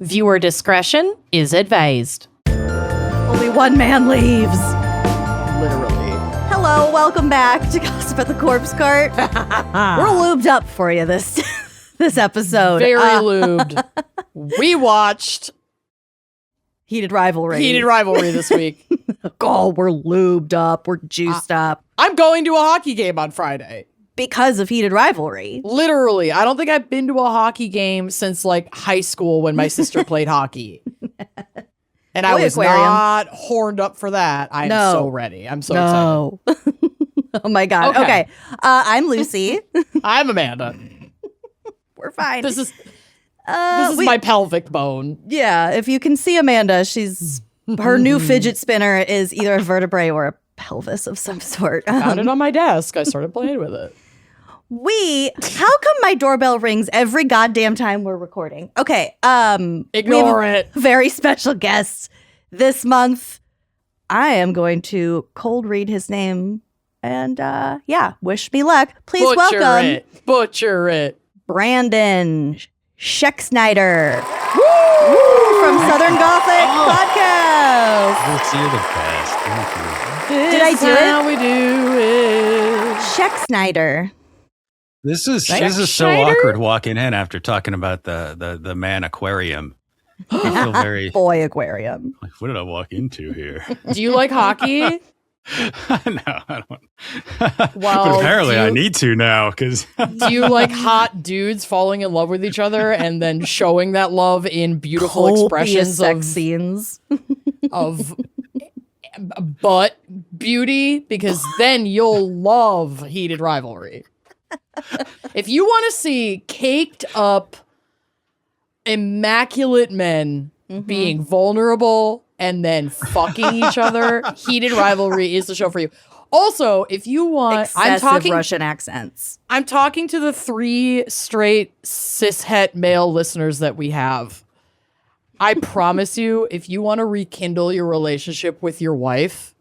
Viewer discretion is advised. Only one man leaves. Literally. Hello, welcome back to Gossip at the Corpse Cart. We're lubed up for you this episode. Very lubed. We watched Heated Rivalry this week. Oh, we're lubed up. We're juiced up. I'm going to a hockey game on Friday. Because of Heated Rivalry. Literally. I don't think I've been to a hockey game since like high school when my sister played hockey. And I was not horned up for that. I'm so ready. I'm so excited. Oh my God. Okay. I'm Lucy. I'm Amanda. We're fine. This is my pelvic bone. Yeah. If you can see Amanda, her new fidget spinner is either a vertebrae or a pelvis of some sort. Found it on my desk. I started playing with it. How come my doorbell rings every goddamn time we're recording? Okay. Ignore it. Very special guest this month. I am going to cold read his name and wish me luck. Please welcome Butcher it. Brandon Schexnayder from Southern Gothic podcast. You're the best. Thank you. Did I do it? How we do it. Schexnayder. This is so awkward walking in after talking about the man aquarium. I feel very boy aquarium. like, what did I walk into here? Do you like hockey? No, I don't. Well, but apparently I need to now because do you like hot dudes falling in love with each other and then showing that love in beautiful Copious expressions sex scenes of butt beauty? Because then you'll love Heated Rivalry. If you want to see caked up, immaculate men being vulnerable and then fucking each other, Heated Rivalry is the show for you. Also, if you want, excessive Russian accents. I'm talking to the 3 straight cishet male listeners that we have. I promise you, if you want to rekindle your relationship with your wife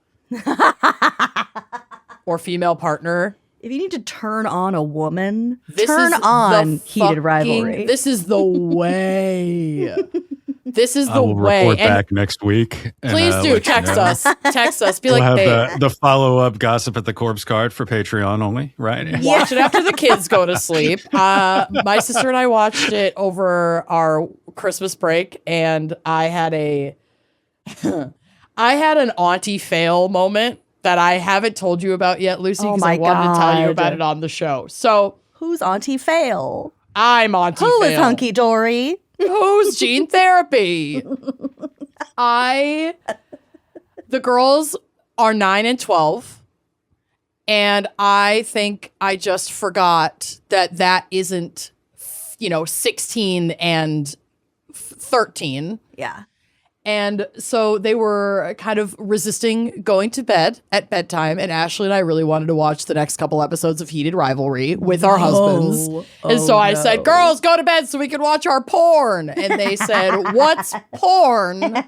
or female partner, if you need to turn on a woman, this turn is on Heated Rivalry. This is the way. This is I the will way. report And back next week. And, please do. let you Text know. us. Text us. Be We'll like, have babe, the follow-up Gossip at the Corpse Card for Patreon only, right? watch it after the kids go to sleep. My sister and I watched it over our Christmas break, and I had an auntie fail moment that I haven't told you about yet, Lucy, because I wanted to tell you about it on the show. So, who's Auntie Fail? I'm Auntie Fail. Who is Hunky Dory? Who's Gene Therapy? The girls are 9 and 12. And I think I just forgot that isn't, 16 and 13. Yeah. And so they were kind of resisting going to bed at bedtime. And Ashley and I really wanted to watch the next couple episodes of Heated Rivalry with our husbands. And so I said, girls, go to bed so we can watch our porn. And they said, what's porn?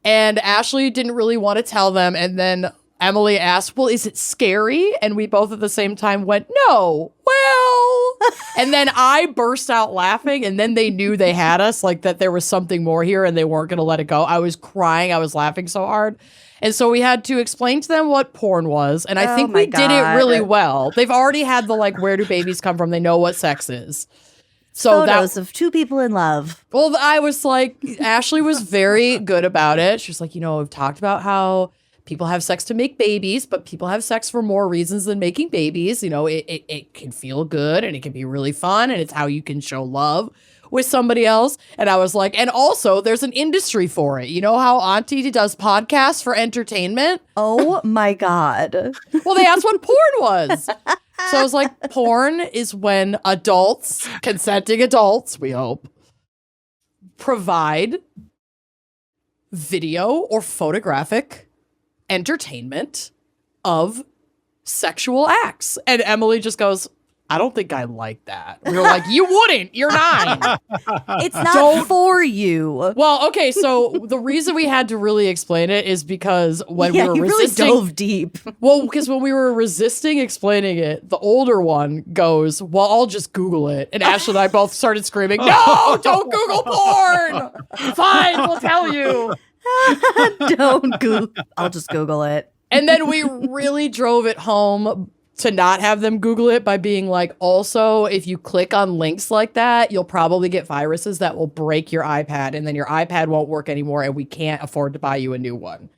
And Ashley didn't really want to tell them. And then Emily asked, well, is it scary? And we both at the same time went, no. Well, and then I burst out laughing, and then they knew they had us, like that there was something more here and they weren't going to let it go. I was crying. I was laughing so hard. And so we had to explain to them what porn was. And I think we did it really well. They've already had the, where do babies come from? They know what sex is. So photos of 2 people in love. Well, I was like, Ashley was very good about it. She was like, we've talked about how people have sex to make babies, but people have sex for more reasons than making babies. It can feel good and it can be really fun, and it's how you can show love with somebody else. And I was like, and also there's an industry for it. You know how Auntie does podcasts for entertainment? Oh my God. Well, they asked what porn was. So I was like, porn is when adults, consenting adults, we hope, provide video or photographic entertainment of sexual acts. And Emily just goes, I don't think I like that. We were like, you wouldn't. You're 9. It's not for you. Well, okay, so the reason we had to really explain it is because when we were resisting, really dove deep. Well, because when we were resisting explaining it, the older one goes, well, I'll just Google it. And Ashley and I both started screaming, no, don't Google porn. Fine, we'll tell you. Don't Google. I'll just Google it. And then we really drove it home to not have them Google it by being like, also, if you click on links like that, you'll probably get viruses that will break your iPad, and then your iPad won't work anymore, and we can't afford to buy you a new one.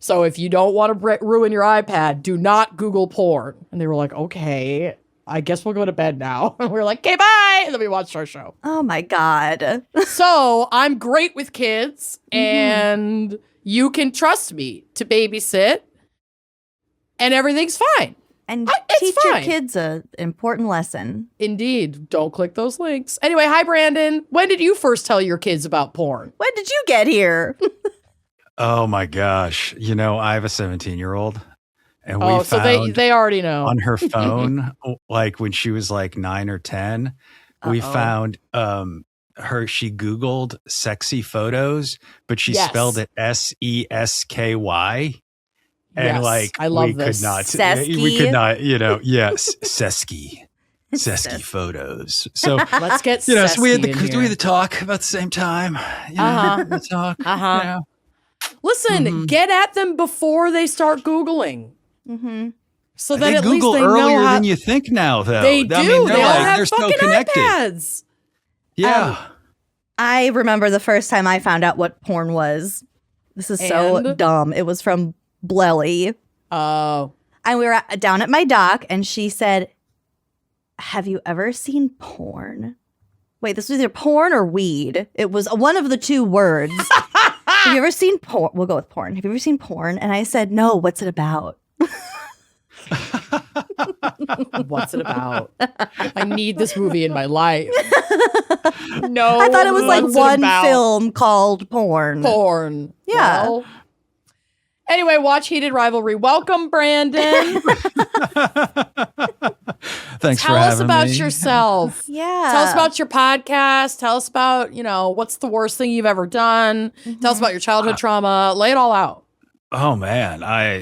So if you don't want to ruin your iPad, do not Google porn. And they were like, okay, I guess we'll go to bed now. And we were like, okay, bye. And then we watched our show. Oh my God. So I'm great with kids, and you can trust me to babysit, and everything's fine. And it's teach fine. your kids an important lesson. Indeed. Don't click those links. Anyway, hi, Brandon. When did you first tell your kids about porn? When did you get here? Oh my gosh. You know, I have a 17-year-old, and we Oh, so found they already know. on her phone, like when she was like 9 or 10, we found she Googled sexy photos, but she spelled it SESKY. And yes, I love we this. could not, Sesky? we could not, yes, Sesky photos. So let's get so we had Sesky the talk about the same time. The talk. Listen, get at them before they start Googling. So that they at Google least they earlier know how than you think now, though. they do. I mean, they all have they're so fucking connected. iPads. Yeah. I remember the first time I found out what porn was. This is so dumb. It was from Blelly. Oh. And we were down at my dock, and she said, have you ever seen porn? Wait, this was either porn or weed. It was one of the two words. Have you ever seen porn? We'll go with porn. Have you ever seen porn? And I said, no, what's it about? What's it about? I need this movie in my life. No. I thought it was like what's it one about? film called Porn. Porn. Yeah. Well, anyway, watch Heated Rivalry. Welcome, Brandon. Thanks for Tell us having about me. yourself. Yeah. Tell us about your podcast. Tell us about, what's the worst thing you've ever done. Tell us about your childhood trauma. Lay it all out. Oh man, I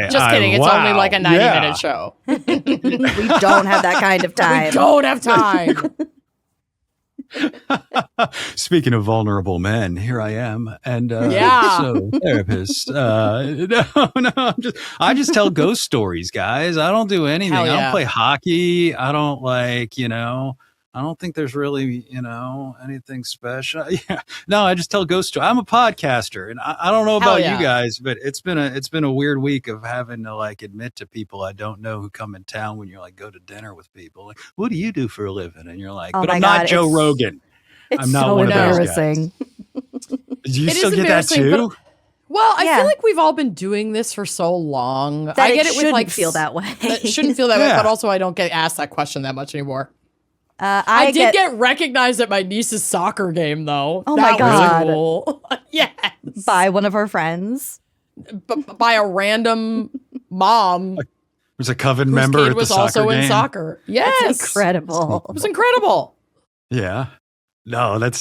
Just kidding. It's only like a 90-minute show. We don't have that kind of time. We don't have time. Speaking of vulnerable men, here I am, and so therapist. I just tell ghost stories, guys. I don't do anything. Hell yeah. I don't play hockey. I don't I don't think there's really, anything special. Yeah. No, I just tell ghost stories. I'm a podcaster, and I don't know about you guys, but it's been a weird week of having to admit to people I don't know who come in town when you're go to dinner with people. Like, what do you do for a living? And you're like, but I'm not Joe Rogan. I'm not so one of those guys. embarrassing. Do you still get that too? Well, I feel like we've all been doing this for so long. I get it with feel that way. It shouldn't feel that way, but also I don't get asked that question that much anymore. I did get recognized at my niece's soccer game, though. Oh that my God. was cool. Yes. By one of her friends. By a random mom. There's a Coven member at the soccer game. Was also in soccer. Yes. That's incredible. It was incredible. Yeah. No, I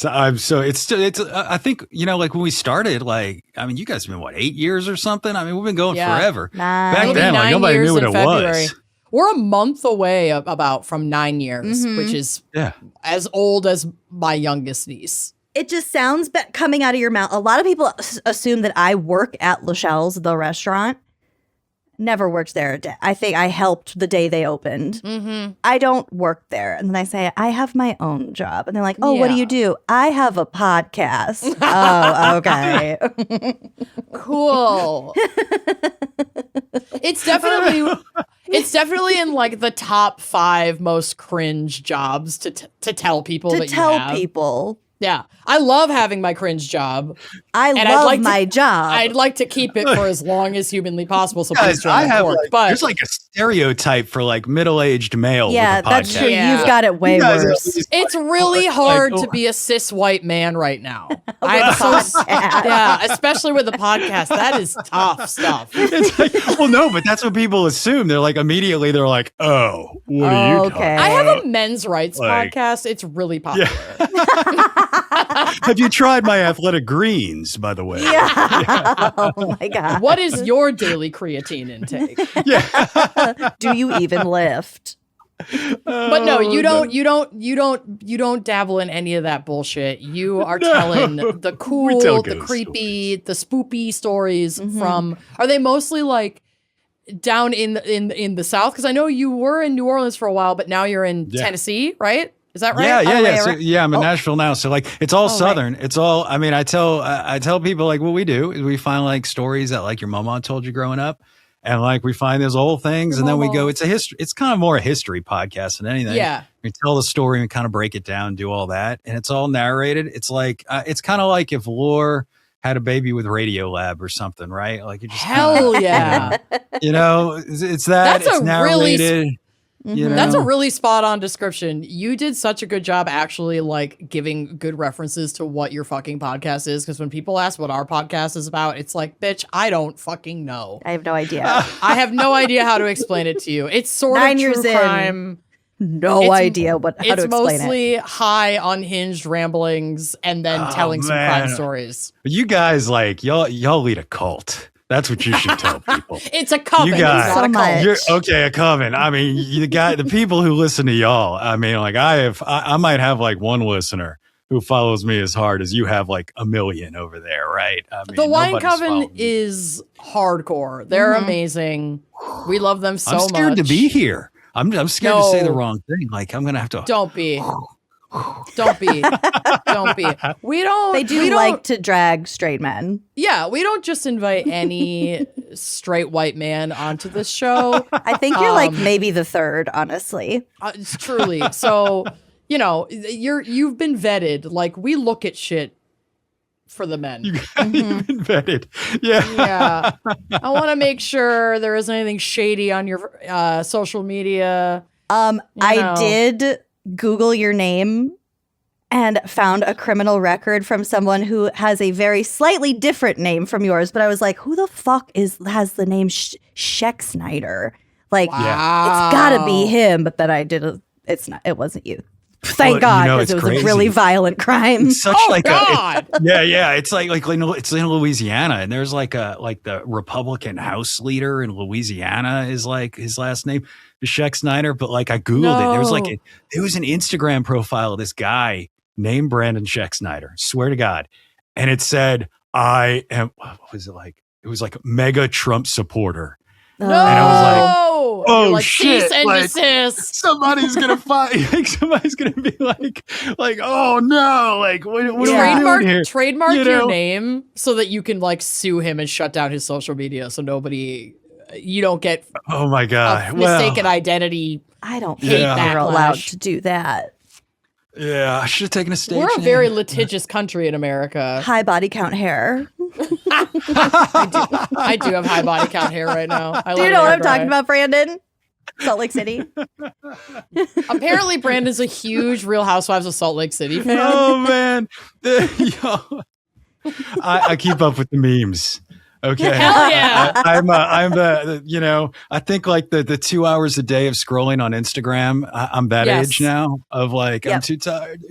think, when we started, you guys have been, 8 years or something? I mean, we've been going forever. Back then, nobody knew what it was. We're a month away from 9 years, which is as old as my youngest niece. It just sounds coming out of your mouth. A lot of people assume that I work at Lachelle's, the restaurant. Never worked there. I think I helped the day they opened. I don't work there. And then I say, I have my own job. And they're like, oh, what do you do? I have a podcast. Oh, okay. Cool. It's definitely in the top 5 most cringe jobs to tell people that you have. To tell people. Yeah. I love having my cringe job. I love my job. I'd like to keep it for as long as humanly possible so please I have work. there's a stereotype for like middle-aged male. Yeah, with a that's podcast. true. Yeah. You've got it way You guys are worse. at least It's like, really like, hard oh, to be a cis white man right now. podcast. Yeah, especially with the podcast. That is tough stuff. It's like, well, no, but that's what people assume. They're like, immediately, they're like, oh, what are you talking Okay. I about? have a men's rights Like- podcast. It's really popular. Have you tried my athletic greens, by the way? Yeah. Oh my god. What is your daily creatine intake? Do you even lift? But no, you don't dabble in any of that bullshit. You are telling the cool, tell the ghost creepy, the spoopy stories from. Are they mostly like down in the South? Because I know you were in New Orleans for a while, but now you're in Tennessee, right? Is that right? Yeah. So, right. I'm in Nashville now. So like, it's all Southern. Right. It's all, I mean, I tell people like what we do is we find like stories that like your mama told you growing up. And like, we find those old things and then we go, it's kind of more a history podcast than anything. Yeah. We tell the story and kind of break it down, do all that. And it's all narrated. It's like, it's kind of like if Lore had a baby with Radiolab or something, right? Like, you just Hell yeah. You know, it's that. That's it's a narrated. You know? That's a really spot on description. You did such a good job actually like giving good references to what your fucking podcast is. Because when people ask what our podcast is about, it's like, bitch, I don't fucking know. I have no idea. I have no idea how to explain it to you. It's sort 9 of years true in. crime. No idea how to explain it. It's mostly high, unhinged ramblings and then telling some crime stories. But you guys, like, y'all lead a cult. That's what you should tell people. It's a coven. You guys, it's not a cult. much. Okay, a coven. I mean, the people who listen to y'all. I mean, like I might have like one listener who follows me as hard as you have like a million over there, right? I mean, the Wine nobody's Coven following me. is hardcore. They're amazing. We love them so much. I'm scared to be here. I'm scared to say the No. wrong thing. Like I'm gonna have to. Don't be. Don't be. Don't be. We don't. They do like to drag straight men. Yeah, we don't just invite any straight white man onto this show. I think you're like maybe the third, honestly. It's truly. So, you know, you've been vetted. Like we look at shit for the men. You've been vetted. Yeah. Yeah. I want to make sure there isn't anything shady on your social media. I did Google your name and found a criminal record from someone who has a very slightly different name from yours. But I was like, who the fuck has the name Schexnayder? Like, it's gotta be him. But then I did it wasn't you. Thank God, because it was a really violent crime. It's such God. Yeah. It's like it's in Louisiana, and there's like the Republican House leader in Louisiana is like his last name is Schexnayder. But like I googled it, there was there was an Instagram profile of this guy named Brandon Schexnayder. Swear to God, and it said I am. What was it like? It was like mega Trump supporter. No. And I was like, oh like, shit, cease and like, desist. somebody's gonna find. Like somebody's gonna be like, oh no, like what are we doing here? Trademark You your know? name so that you can like sue him and shut down his social media, so you don't get Oh my God, a mistaken identity. I don't hate think they're backlash. allowed to do that. Yeah, I should have taken a stage. We're a name. very litigious country in America. High body count hair. I do have high body count hair right now. Do you know what I'm talking about, Brandon? Salt Lake City. Apparently, Brandon's a huge Real Housewives of Salt Lake City fan. Oh man, Yo. I keep up with the memes. Okay, Hell yeah. I'm the I think like the 2 hours a day of scrolling on Instagram. I'm that age now of like I'm too tired.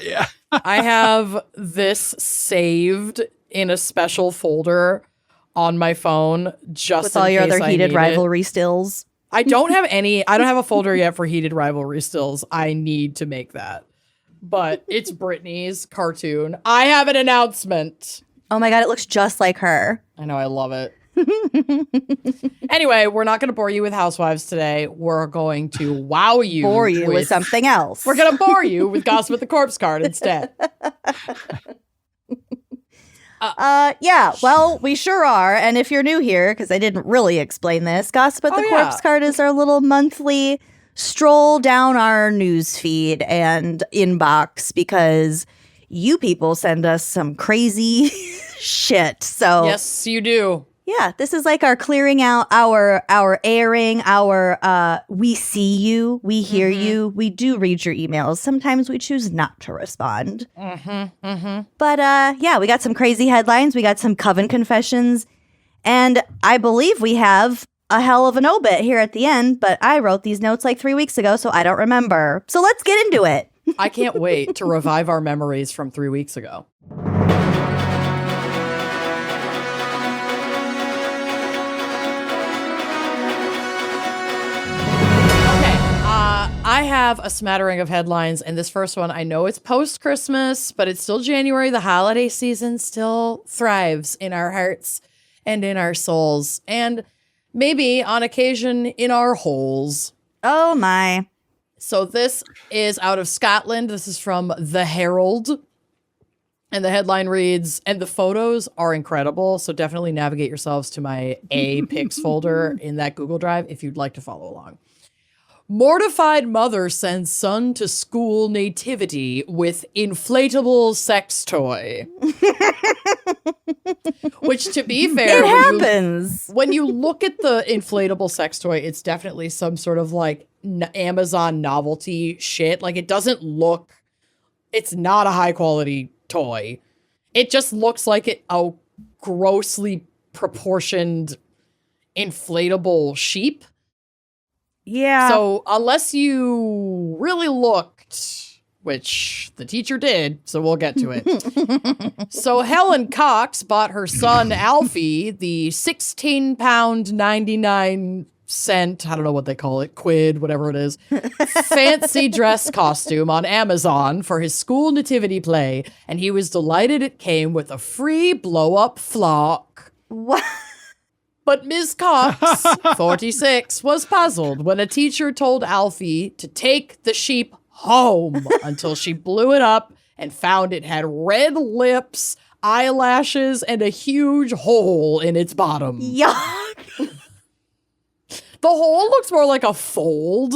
Yeah. I have this saved in a special folder on my phone just With all your other heated rivalry stills. I don't have a folder yet for heated rivalry stills. I need to make that. But it's Britney's cartoon. I have an announcement. Oh my God, it looks just like her. I know, I love it. Anyway, we're not going to bore you with Housewives today. We're going to wow you. Bore you with something else. We're going to bore you with Gossip at the Corpse Card instead. Yeah, well, we sure are. And if you're new here, because I didn't really explain this, Gossip at the Corpse Card is our little monthly stroll down our news feed and inbox because you people send us some crazy shit. So Yes, you do. Yeah, this is like our clearing out, our airing, our we see you, we hear you, we do read your emails. Sometimes we choose not to respond. But yeah, we got some crazy headlines. We got some Coven Confessions. And I believe we have a hell of an obit here at the end. But I wrote these notes like 3 weeks ago, so I don't remember. So let's get into it. I can't wait to revive our memories from 3 weeks ago. I have a smattering of headlines, and this first one, I know it's post-Christmas, but it's still January. The holiday season still thrives in our hearts and in our souls, and maybe on occasion in our holes. Oh my. So this is out of Scotland. This is from The Herald, and the headline reads, and the photos are incredible, so definitely navigate yourselves to my A-Pics folder in that Google Drive if you'd like to follow along. Mortified mother sends son to school nativity with inflatable sex toy. Which, to be fair, it happens. When you look at the inflatable sex toy, it's definitely some sort of like Amazon novelty shit. Like, it doesn't look, it's not a high quality toy. It just looks like a grossly proportioned inflatable sheep. Yeah. So unless you really looked, which the teacher did, so we'll get to it. So Helen Cox bought her son Alfie the 16-pound 99 cent, I don't know what they call it, quid, whatever it is, fancy dress costume on Amazon for his school nativity play, and he was delighted it came with a free blow-up flock. What? But Ms. Cox, 46, was puzzled when a teacher told Alfie to take the sheep home until she blew it up and found it had red lips, eyelashes, and a huge hole in its bottom. Yuck. The hole looks more like a fold.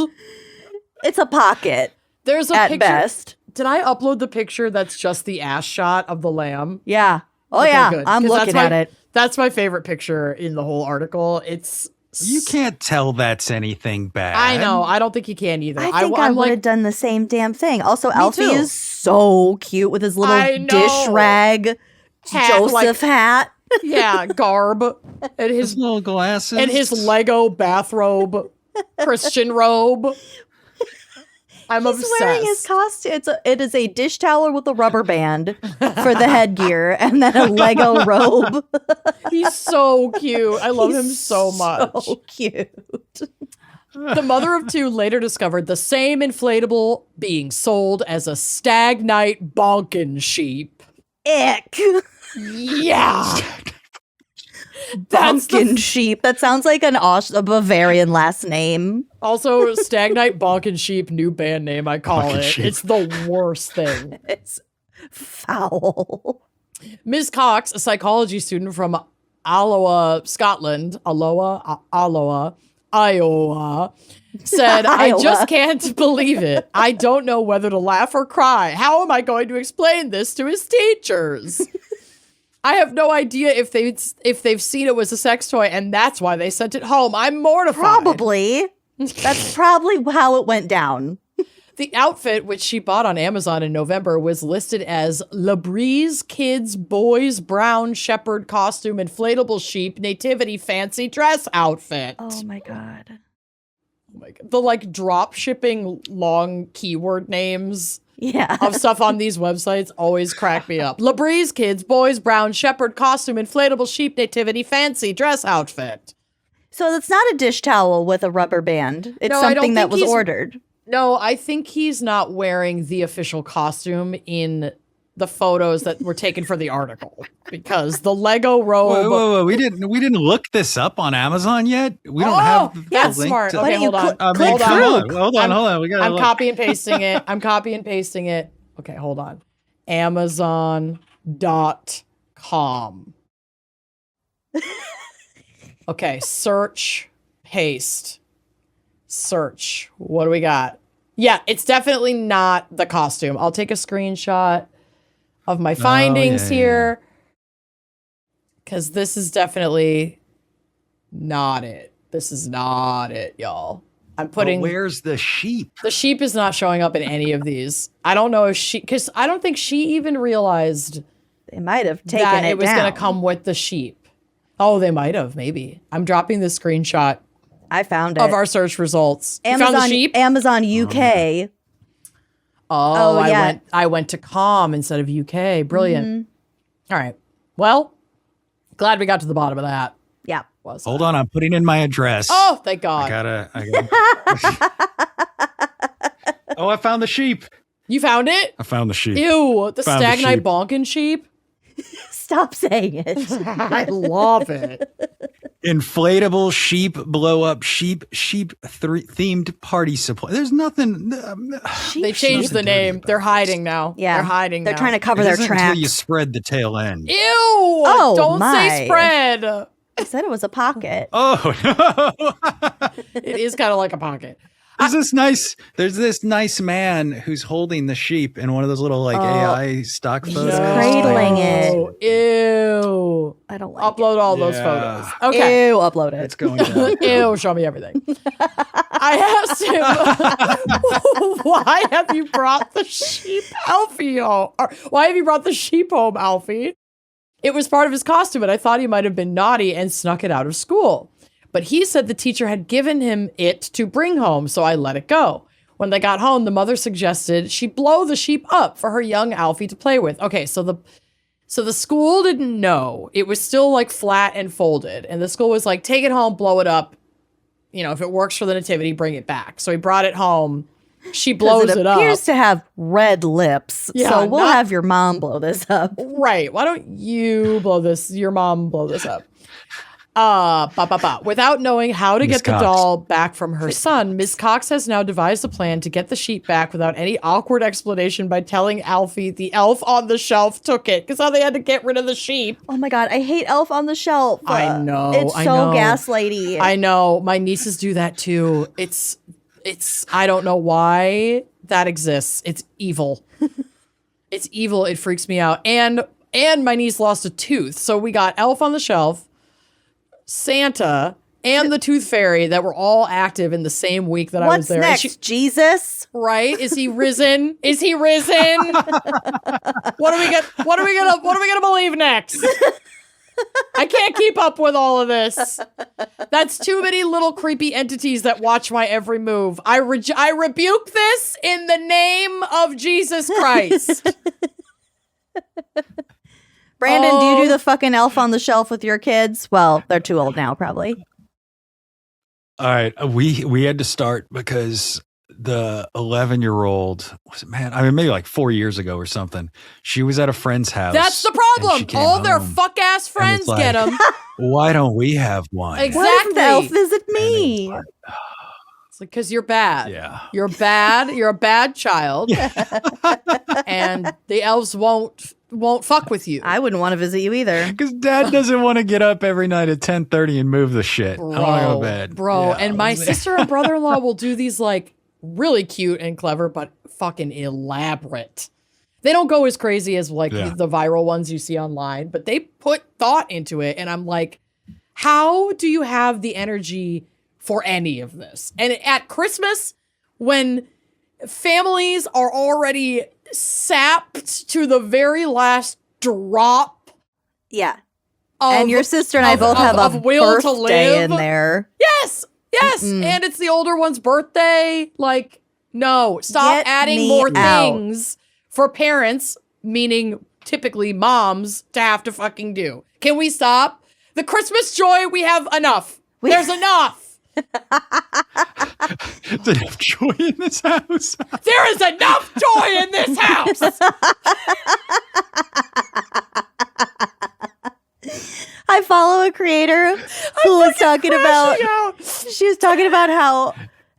It's a pocket. There's a at picture. Best. Did I upload the picture that's just the ass shot of the lamb? Yeah. Oh, Okay, yeah. good. I'm 'Cause looking at it. That's my favorite picture in the whole article. You can't tell that's anything bad. I know. I don't think you can either. I think I I'm would have like, done the same damn thing. Also, Alfie too. is so cute with his I little know. dish rag Hat, Joseph hat. yeah, garb and His his little glasses. and his Lego bathrobe, Christian robe. I'm He's obsessed. wearing his costume. It is a dish towel with a rubber band for the headgear and then a Lego robe. He's so cute. I love him He's so much. So cute. The mother of two later discovered the same inflatable being sold as a stag night bonkin sheep. Ick. Yeah. That's Bonkin sheep. That sounds like a Bavarian last name. Also, Stag Night Bonkin Sheep, new band name, I call Bonkin it. Sheep. It's the worst thing. It's foul. Ms. Cox, a psychology student from Iowa, Scotland, Iowa, said, I Iowa. just can't believe it. I don't know whether to laugh or cry. How am I going to explain this to his teachers? I have no idea if they've seen it was a sex toy and that's why they sent it home. I'm mortified. Probably. That's probably how it went down. The outfit, which she bought on Amazon in November, was listed as Labreeze Kids Boys Brown Shepherd Costume Inflatable Sheep Nativity Fancy Dress Outfit. Oh my God. Oh my God. The like drop shipping long keyword names Yeah. of stuff on these websites always crack me up. Labreeze Kids Boys Brown Shepherd Costume Inflatable Sheep Nativity Fancy Dress Outfit. So it's not a dish towel with a rubber band. It's No, I don't something that think was he's- ordered. No, I think he's not wearing the official costume in the photos that were taken for the article because the Lego robe. Whoa. We didn't look this up on Amazon yet. We don't Oh, have the that's link smart. to- Okay, Why don't hold you on. click Hold on. Hold on. We gotta I'm look. copy and pasting it. I'm copy and pasting it. Okay, hold on. Amazon.com. Okay, search, paste, search. What do we got? Yeah, it's definitely not the costume. I'll take a screenshot of my findings yeah. here because this is definitely not it. This is not it, y'all. I'm putting. But where's the sheep? The sheep is not showing up in any of these. I don't know if because I don't think she even realized They might have taken that it was down. going to come with the sheep. Oh, they might have, maybe. I'm dropping the screenshot I found it. of our search results. You Amazon, found the sheep? Amazon UK. Oh, yeah. I went to com instead of UK. Brilliant. All right. Well, glad we got to the bottom of that. Yeah. Hold on, I'm putting in my address. Oh, thank God. I gotta. Oh, I found the sheep. You found it? I found the sheep. Ew, the Found the Stagnite sheep. Bonkin sheep. Stop saying it. I love it. Inflatable sheep, blow up sheep themed party supply. There's nothing. They changed the name. They're hiding now. Yeah. They're hiding They're now. trying to cover It their isn't tracks. until you spread the tail end. Ew! Oh, Don't my. say spread. I said it was a pocket. Oh no! It is kind of like a pocket. There's this nice man who's holding the sheep in one of those little AI stock photos. cradling it. Ew. I don't like Upload all those Yeah. photos. Okay. Ew, upload it. It's going down. Ew, show me everything. I asked him, why have you brought the sheep Alfie home? Or why have you brought the sheep home, Alfie? It was part of his costume, and I thought he might have been naughty and snuck it out of school. But he said the teacher had given him it to bring home, so I let it go. When they got home, the mother suggested she blow the sheep up for her young Alfie to play with. Okay, so the school didn't know. It was still like flat and folded. And the school was like, take it home, blow it up. You know, if it works for the nativity, bring it back. So he brought it home. She blows it up. It appears to have red lips. Yeah, so we'll have your mom blow this up. Right. Why don't you your mom blow this up? Without knowing how to get the doll back from her son, Miss Cox has now devised a plan to get the sheep back without any awkward explanation by telling Alfie the elf on the shelf took it. Because how they had to get rid of the sheep. Oh my God, I hate Elf on the Shelf. I know. It's I so know. gaslighty. I know. My nieces do that too. It's I don't know why that exists. It's evil. It's evil. It freaks me out. And my niece lost a tooth. So we got Elf on the Shelf, Santa, and the Tooth Fairy that were all active in the same week that I was there. What's next? Jesus? Right? Is he risen? Is he risen? What are we gonna believe next? I can't keep up with all of this. That's too many little creepy entities that watch my every move. I rebuke this in the name of Jesus Christ. Brandon, do you do the fucking Elf on the Shelf with your kids? Well, they're too old now, probably. All right, we had to start because the 11-year-old maybe like 4 years ago or something. She was at a friend's house. That's the problem. All their fuck ass friends like, get them. Why don't we have one? Exactly. Why doesn't the elf visit me? It's like, because you're bad. Yeah. You're bad. You're a bad child. And the elves won't fuck with you. I wouldn't want to visit you either. Because Dad doesn't want to get up every night at 10:30 and move the shit. I want to go to bed. Bro. Yeah. And my sister and brother-in-law will do these like really cute and clever, but fucking elaborate. They don't go as crazy as like the viral ones you see online, but they put thought into it. And I'm like, how do you have the energy for any of this? And at Christmas, when families are already sapped to the very last drop. Yeah. And your sister and I both have a will to birthday live in there. Yes. And it's the older one's birthday. Like, no, stop Get adding me more out. things for parents, meaning typically moms, to have to fucking do. Can we stop? The Christmas joy, we have enough. There's enough. There's enough joy in this house. There is enough joy in this house. I follow a creator who was talking about. She was talking about how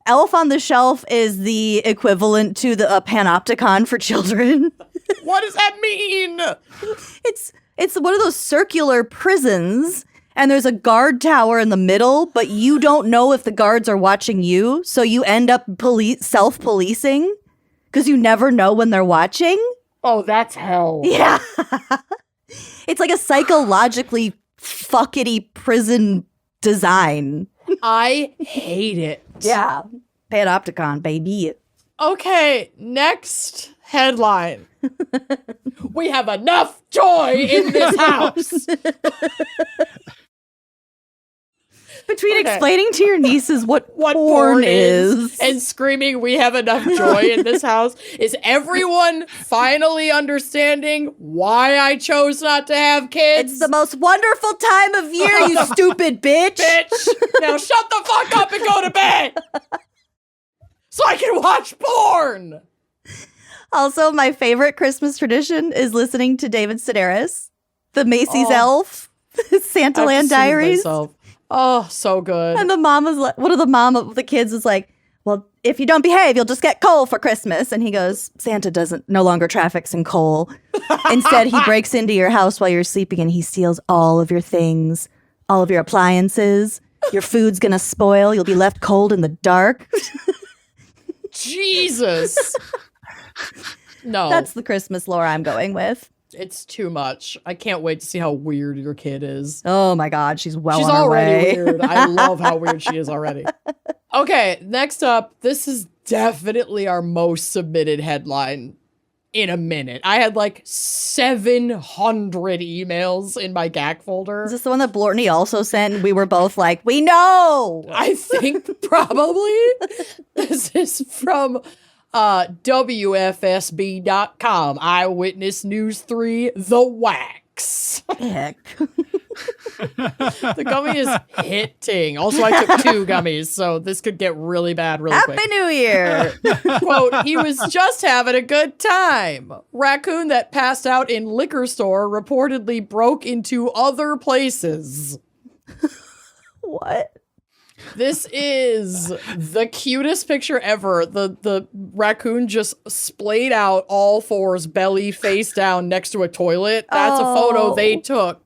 Elf on the Shelf is the equivalent to the panopticon for children. What does that mean? It's one of those circular prisons, and there's a guard tower in the middle, but you don't know if the guards are watching you, so you end up self-policing because you never know when they're watching. Oh, that's hell. Yeah. It's like a psychologically fuckity prison design. I hate it. Yeah. Panopticon, baby. Okay, next headline. We have enough joy in this house. Between explaining to your nieces what porn is and screaming, we have enough joy in this house, is everyone finally understanding why I chose not to have kids? It's the most wonderful time of year, you stupid bitch. Now shut the fuck up and go to bed so I can watch porn. Also, my favorite Christmas tradition is listening to David Sedaris, the Macy's elf, Santa Land Diaries. Oh, so good. And the mom was like, one of the kids was like, well, if you don't behave, you'll just get coal for Christmas. And he goes, Santa no longer traffics in coal. Instead, he breaks into your house while you're sleeping and he steals all of your things, all of your appliances. Your food's going to spoil. You'll be left cold in the dark. Jesus. No. That's the Christmas lore I'm going with. It's too much. I can't wait to see how weird your kid is. Oh my God, she's on her already way. Weird. I love how weird she is already. Okay, next up, this is definitely our most submitted headline in a minute. I had like 700 emails in my GAC folder. Is this the one that Blortney also sent? We were both like, we know. I think probably. This is from WFSB.com, Eyewitness News 3, The Wax. Heck. The gummy is hitting. Also, I took 2 gummies, so this could get really bad really quick. Happy New Year. Quote, he was just having a good time. Raccoon that passed out in liquor store reportedly broke into other places. What? This is the cutest picture ever. The raccoon just splayed out all fours, belly face down next to a toilet. That's a photo they took.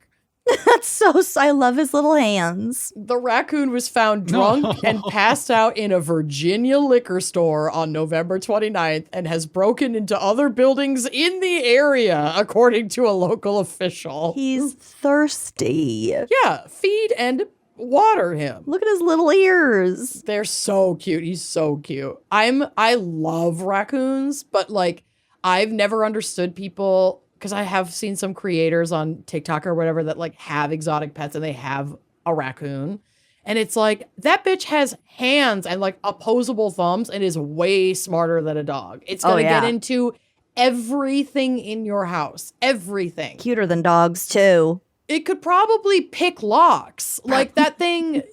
That's so, I love his little hands. The raccoon was found drunk and passed out in a Virginia liquor store on November 29th and has broken into other buildings in the area, according to a local official. He's thirsty. Yeah, feed and water him. Look at his little ears. They're so cute. He's so cute. I love raccoons, but like I've never understood people, because I have seen some creators on TikTok or whatever that like have exotic pets and they have a raccoon. And it's like, that bitch has hands and like opposable thumbs and is way smarter than a dog. It's going to get into everything in your house. Everything. Cuter than dogs too. It could probably pick locks. Like that thing,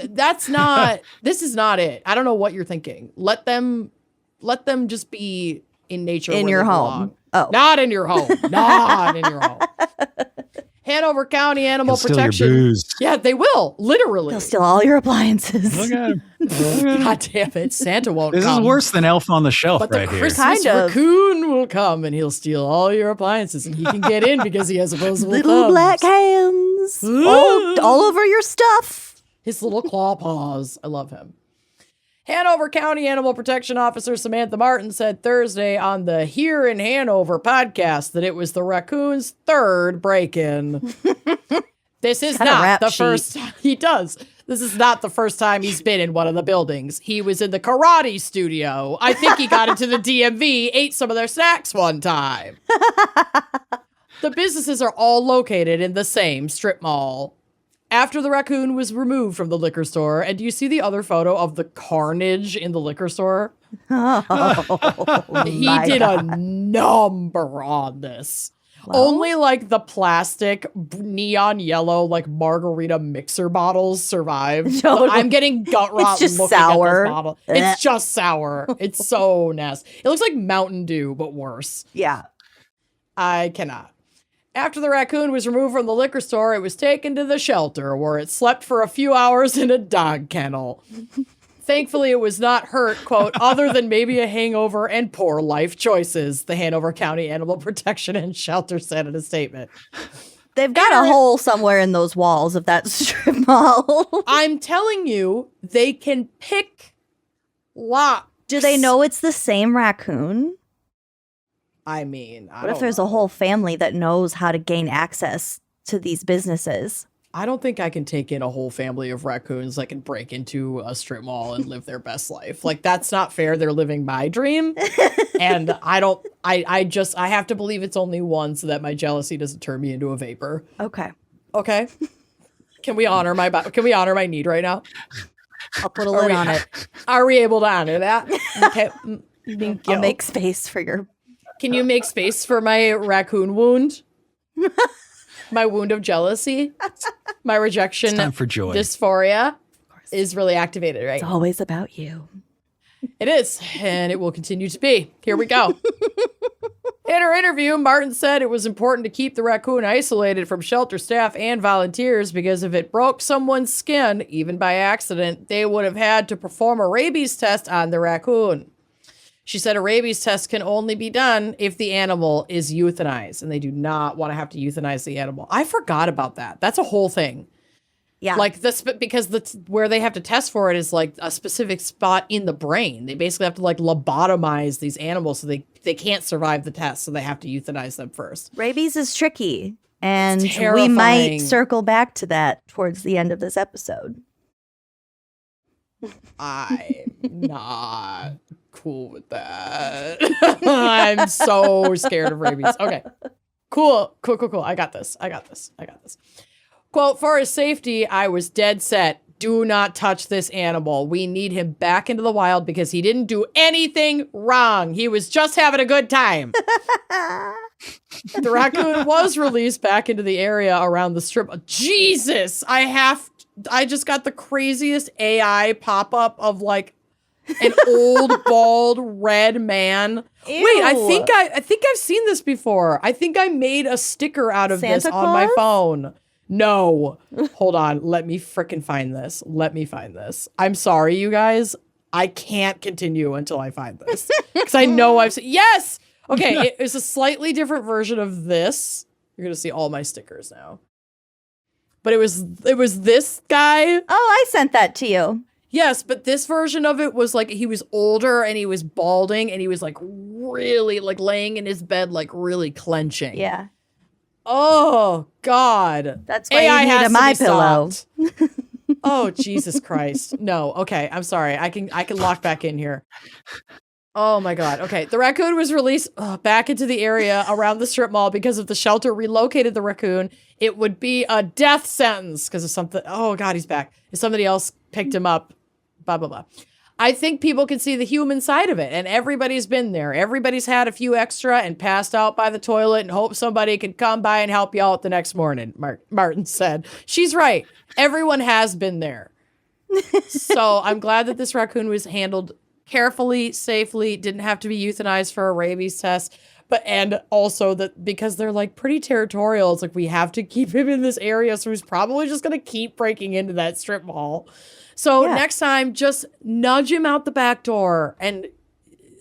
this is not it. I don't know what you're thinking. Let them just be in nature. In your home. Oh. Not in your home. Not in your home. Hanover County Animal Protection. Your booze. Yeah, they will. Literally. They'll steal all your appliances. Look at him. God damn it. Santa won't This come. is worse than Elf on the Shelf But right the here. Christmas Kind of. raccoon will come and he'll steal all your appliances and he can get in because he has opposable Little thumbs. black hands. all over your stuff. His little claw paws. I love him. Hanover County Animal Protection Officer Samantha Martin said Thursday on the Here in Hanover podcast that it was the raccoon's 3rd break-in. This is not the first time he does. This is not the first time he's been in one of the buildings. He was in the karate studio. I think he got into the DMV, ate some of their snacks one time. The businesses are all located in the same strip mall. After the raccoon was removed from the liquor store, and do you see the other photo of the carnage in the liquor store? He did a number on this. Well, only like the plastic neon yellow like margarita mixer bottles survived. Totally. I'm getting gut rot just looking sour. at this bottle. It's just sour. It's so nasty. It looks like Mountain Dew, but worse. Yeah. I cannot. After the raccoon was removed from the liquor store, it was taken to the shelter where it slept for a few hours in a dog kennel. Thankfully, it was not hurt, quote, other than maybe a hangover and poor life choices, the Hanover County Animal Protection and Shelter said in a statement. They've got a hole somewhere in those walls of that strip mall. I'm telling you, they can pick locks. Do they know it's the same raccoon? I mean, what if there's a whole family that knows how to gain access to these businesses? I don't think I can take in a whole family of raccoons that can break into a strip mall and live their best life. Like, that's not fair. They're living my dream. And I have to believe it's only one so that my jealousy doesn't turn me into a vapor. Okay. Okay. Can we honor my need right now? I'll put a lid on it. Are we able to honor that? Okay. Thank you. I'll make space for your... Can you make space for my raccoon wound? My wound of jealousy? My rejection It's time for joy. Dysphoria is really activated, right? It's always about you. It is, and it will continue to be. Here we go. In her interview, Martin said it was important to keep the raccoon isolated from shelter staff and volunteers because if it broke someone's skin, even by accident, they would have had to perform a rabies test on the raccoon. She said a rabies test can only be done if the animal is euthanized, and they do not want to have to euthanize the animal. I forgot about that. That's a whole thing. Yeah. Like this, because where they have to test for it is like a specific spot in the brain. They basically have to like lobotomize these animals so they can't survive the test. So they have to euthanize them first. Rabies is tricky. And we terrifying. might circle back to that towards the end of this episode. I'm not cool with that. I'm so scared of rabies. Okay. Cool. I got this. Quote, for his safety, I was dead set. Do not touch this animal. We need him back into the wild because he didn't do anything wrong. He was just having a good time. The raccoon was released back into the area around the strip. Jesus, I just got the craziest AI pop-up of like an old, bald, red man. Ew. Wait, I think I've seen this before. I think I made a sticker out of Santa this Claus? on my phone. No. Hold on. Let me frickin' find this. I'm sorry, you guys. I can't continue until I find this. Because I know I've seen... Yes! Okay, it's a slightly different version of this. You're going to see all my stickers now. But it was this guy. Oh, I sent that to you. Yes, but this version of it was like he was older and he was balding and he was like really like laying in his bed like really clenching. Yeah. Oh God. That's why AI you need has a to My be Pillow. stopped. Oh Jesus Christ. No. Okay. I'm sorry. I can lock back in here. Oh my God. Okay. The raccoon was released back into the area around the strip mall because if the shelter relocated the raccoon, it would be a death sentence because of something. Oh God, he's back. If somebody else picked him up, blah, blah, blah. I think people can see the human side of it, and everybody's been there. Everybody's had a few extra and passed out by the toilet and hope somebody can come by and help you out the next morning, Martin said. She's right. Everyone has been there. So I'm glad that this raccoon was handled carefully, safely, didn't have to be euthanized for a rabies test. And also that because they're like pretty territorial, it's like we have to keep him in this area. So he's probably just going to keep breaking into that strip mall. So next time, just nudge him out the back door and,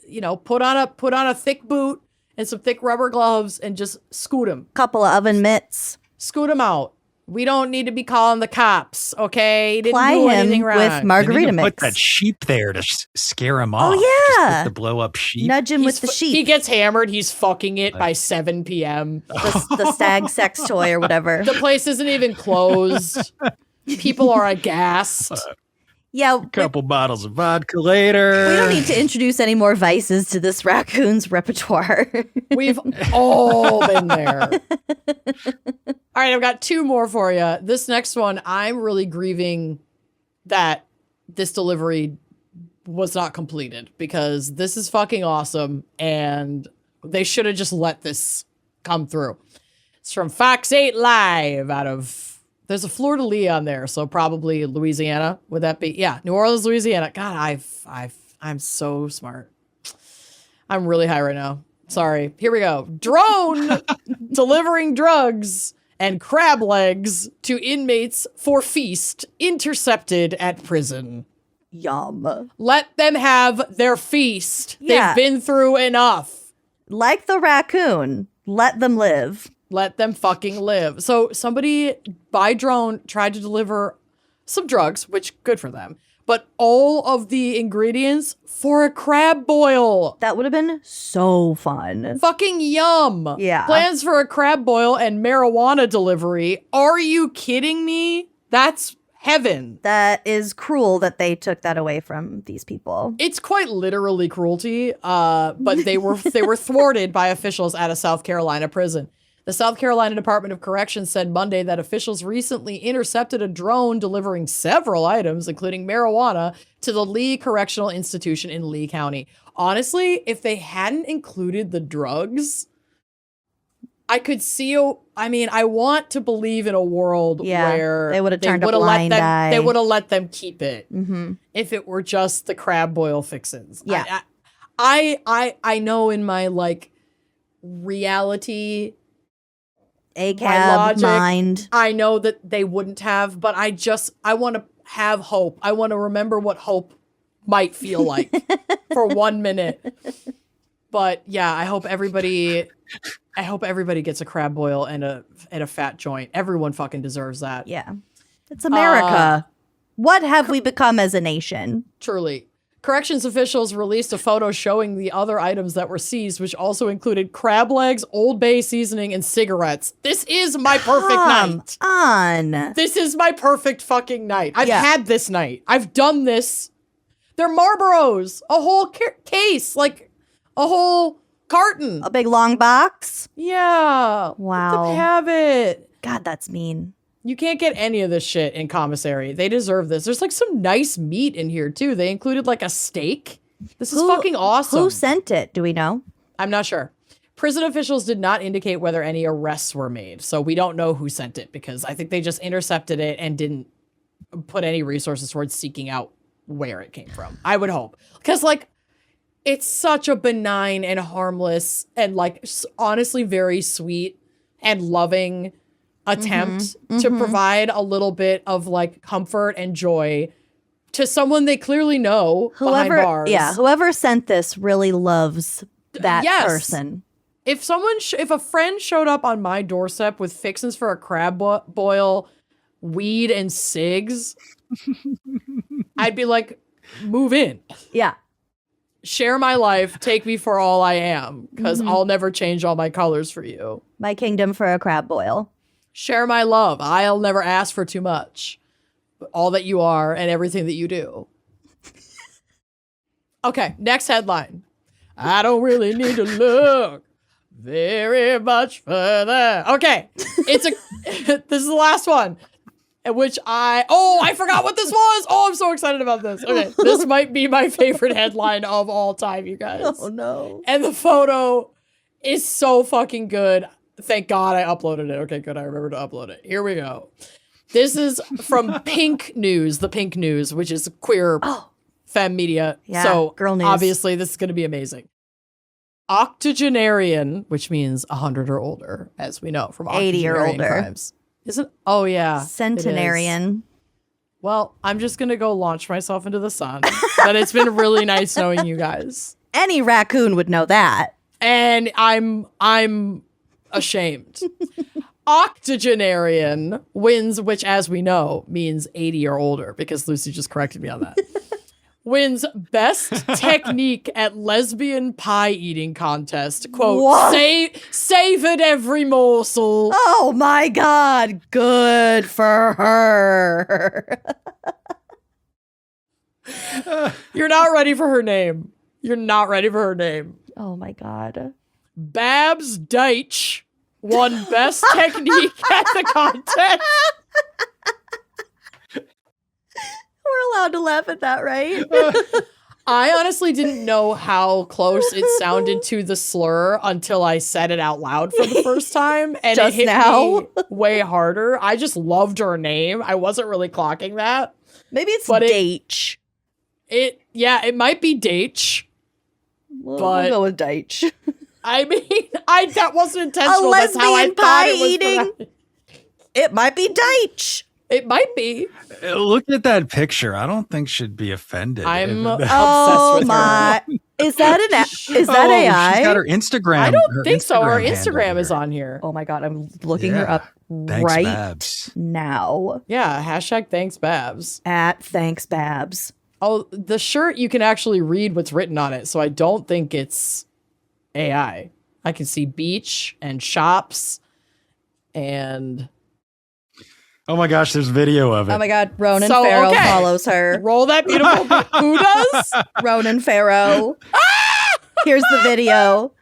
you know, put on a thick boot and some thick rubber gloves and just scoot him. Couple of oven mitts. Scoot him out. We don't need to be calling the cops, okay? He didn't Ply do him anything wrong. with margarita mix. Put that sheep there to scare him off. Oh, yeah. Just put the blow up sheep. Nudge him with the sheep. He gets hammered. He's fucking it by 7 p.m. The stag sex toy or whatever. The place isn't even closed. People are aghast. Yeah. Couple bottles of vodka later. We don't need to introduce any more vices to this raccoon's repertoire. We've all been there. All right, I've got 2 more for you. This next one, I'm really grieving that this delivery was not completed because this is fucking awesome and they should have just let this come through. It's from Fox 8 Live out of... There's a fleur-de-lis on there, so probably Louisiana. Would that be? Yeah, New Orleans, Louisiana. God, I'm so smart. I'm really high right now. Sorry. Here we go. Drone delivering drugs and crab legs to inmates for feast intercepted at prison. Yum. Let them have their feast. Yeah. They've been through enough. Like the raccoon, let them live. Let them fucking live. So somebody by drone tried to deliver some drugs, which good for them. but all of the ingredients for a crab boil. That would have been so fun. Fucking yum. Yeah. Plans for a crab boil and marijuana delivery. Are you kidding me? That's heaven. That is cruel that they took that away from these people. It's quite literally cruelty, but they were thwarted by officials at a South Carolina prison. The South Carolina Department of Corrections said Monday that officials recently intercepted a drone delivering several items, including marijuana, to the Lee Correctional Institution in Lee County. Honestly, if they hadn't included the drugs, I could see. I want to believe in a world where they would have turned a blind eye. They would have let them keep it Mm-hmm. if it were just the crab boil fixins. Yeah, I know in my reality. ACAB logic, mind. I know that they wouldn't have, but I want to have hope. I want to remember what hope might feel like for 1 minute. But yeah, I hope everybody gets a crab boil and a fat joint. Everyone fucking deserves that. Yeah. It's America. What have we become as a nation? Truly. Corrections officials released a photo showing the other items that were seized, which also included crab legs, Old Bay seasoning, and cigarettes. This is my perfect night. On. This is my perfect fucking night. I've had this night. I've done this. They're Marlboros. A whole case. Like, a whole carton. A big long box? Yeah. Wow. Let them have it. God, that's mean. You can't get any of this shit in commissary. They deserve this. There's some nice meat in here too. They included a steak. This is fucking awesome. Who sent it? Do we know? I'm not sure. Prison officials did not indicate whether any arrests were made. So we don't know who sent it because I think they just intercepted it and didn't put any resources towards seeking out where it came from. I would hope. Because it's such a benign and harmless and honestly very sweet and loving attempt to provide a little bit of comfort and joy to someone they clearly know behind bars. Yeah, whoever sent this really loves that person. If if a friend showed up on my doorstep with fixins for a crab boil, weed and cigs, I'd be like, move in. Yeah. Share my life, take me for all I am, because I'll never change all my colors for you. My kingdom for a crab boil. Share my love. I'll never ask for too much. All that you are and everything that you do. Okay, next headline. I don't really need to look very much further. Okay, this is the last one. Which I forgot what this was. Oh, I'm so excited about this. Okay, this might be my favorite headline of all time, you guys. Oh, no. And the photo is so fucking good. Thank God I uploaded it. Okay, good. I remember to upload it. Here we go. This is from Pink News, the Pink News, which is queer femme media. Yeah, so girl news. Obviously, this is going to be amazing. Octogenarian, which means 100 or older, as we know from 80 or older. crimes. Isn't? Oh, yeah. Centenarian. Well, I'm just going to go launch myself into the sun. But it's been really nice knowing you guys. Any raccoon would know that. And I'm ashamed. Octogenarian wins, which, as we know, means 80 or older, because Lucy just corrected me on that. Wins best technique at lesbian pie eating contest. Quote, savored every morsel. Oh my God. Good for her. You're not ready for her name. You're not ready for her name. Oh my God. Babs Deitch won best technique at the contest. We're allowed to laugh at that, right? I honestly didn't know how close it sounded to the slur until I said it out loud for the first time. And Just it hit now? me way harder. I just loved her name. I wasn't really clocking that. Maybe it's But Deitch. It might be Deitch. We'll but- go with Deitch. I mean, that wasn't intentional. A That's how I lesbian thought pie it was eating? pronounced. It might be Deitch. It might be. Look at that picture. I don't think she'd be offended. I'm if- obsessed Oh with my. her. Is that AI? She's got her Instagram. I don't think so. Her handle Instagram here. is on here. Oh my God, I'm looking her up Thanks, right Babs. now. Yeah, hashtag thanks Babs. At thanks Babs. Oh, the shirt, you can actually read what's written on it, so I don't think it's AI. I can see beach and shops and... Oh my gosh, there's video of it. Oh my God, Ronan Farrow follows her. Roll that beautiful... Who does? Ronan Farrow. Here's the video.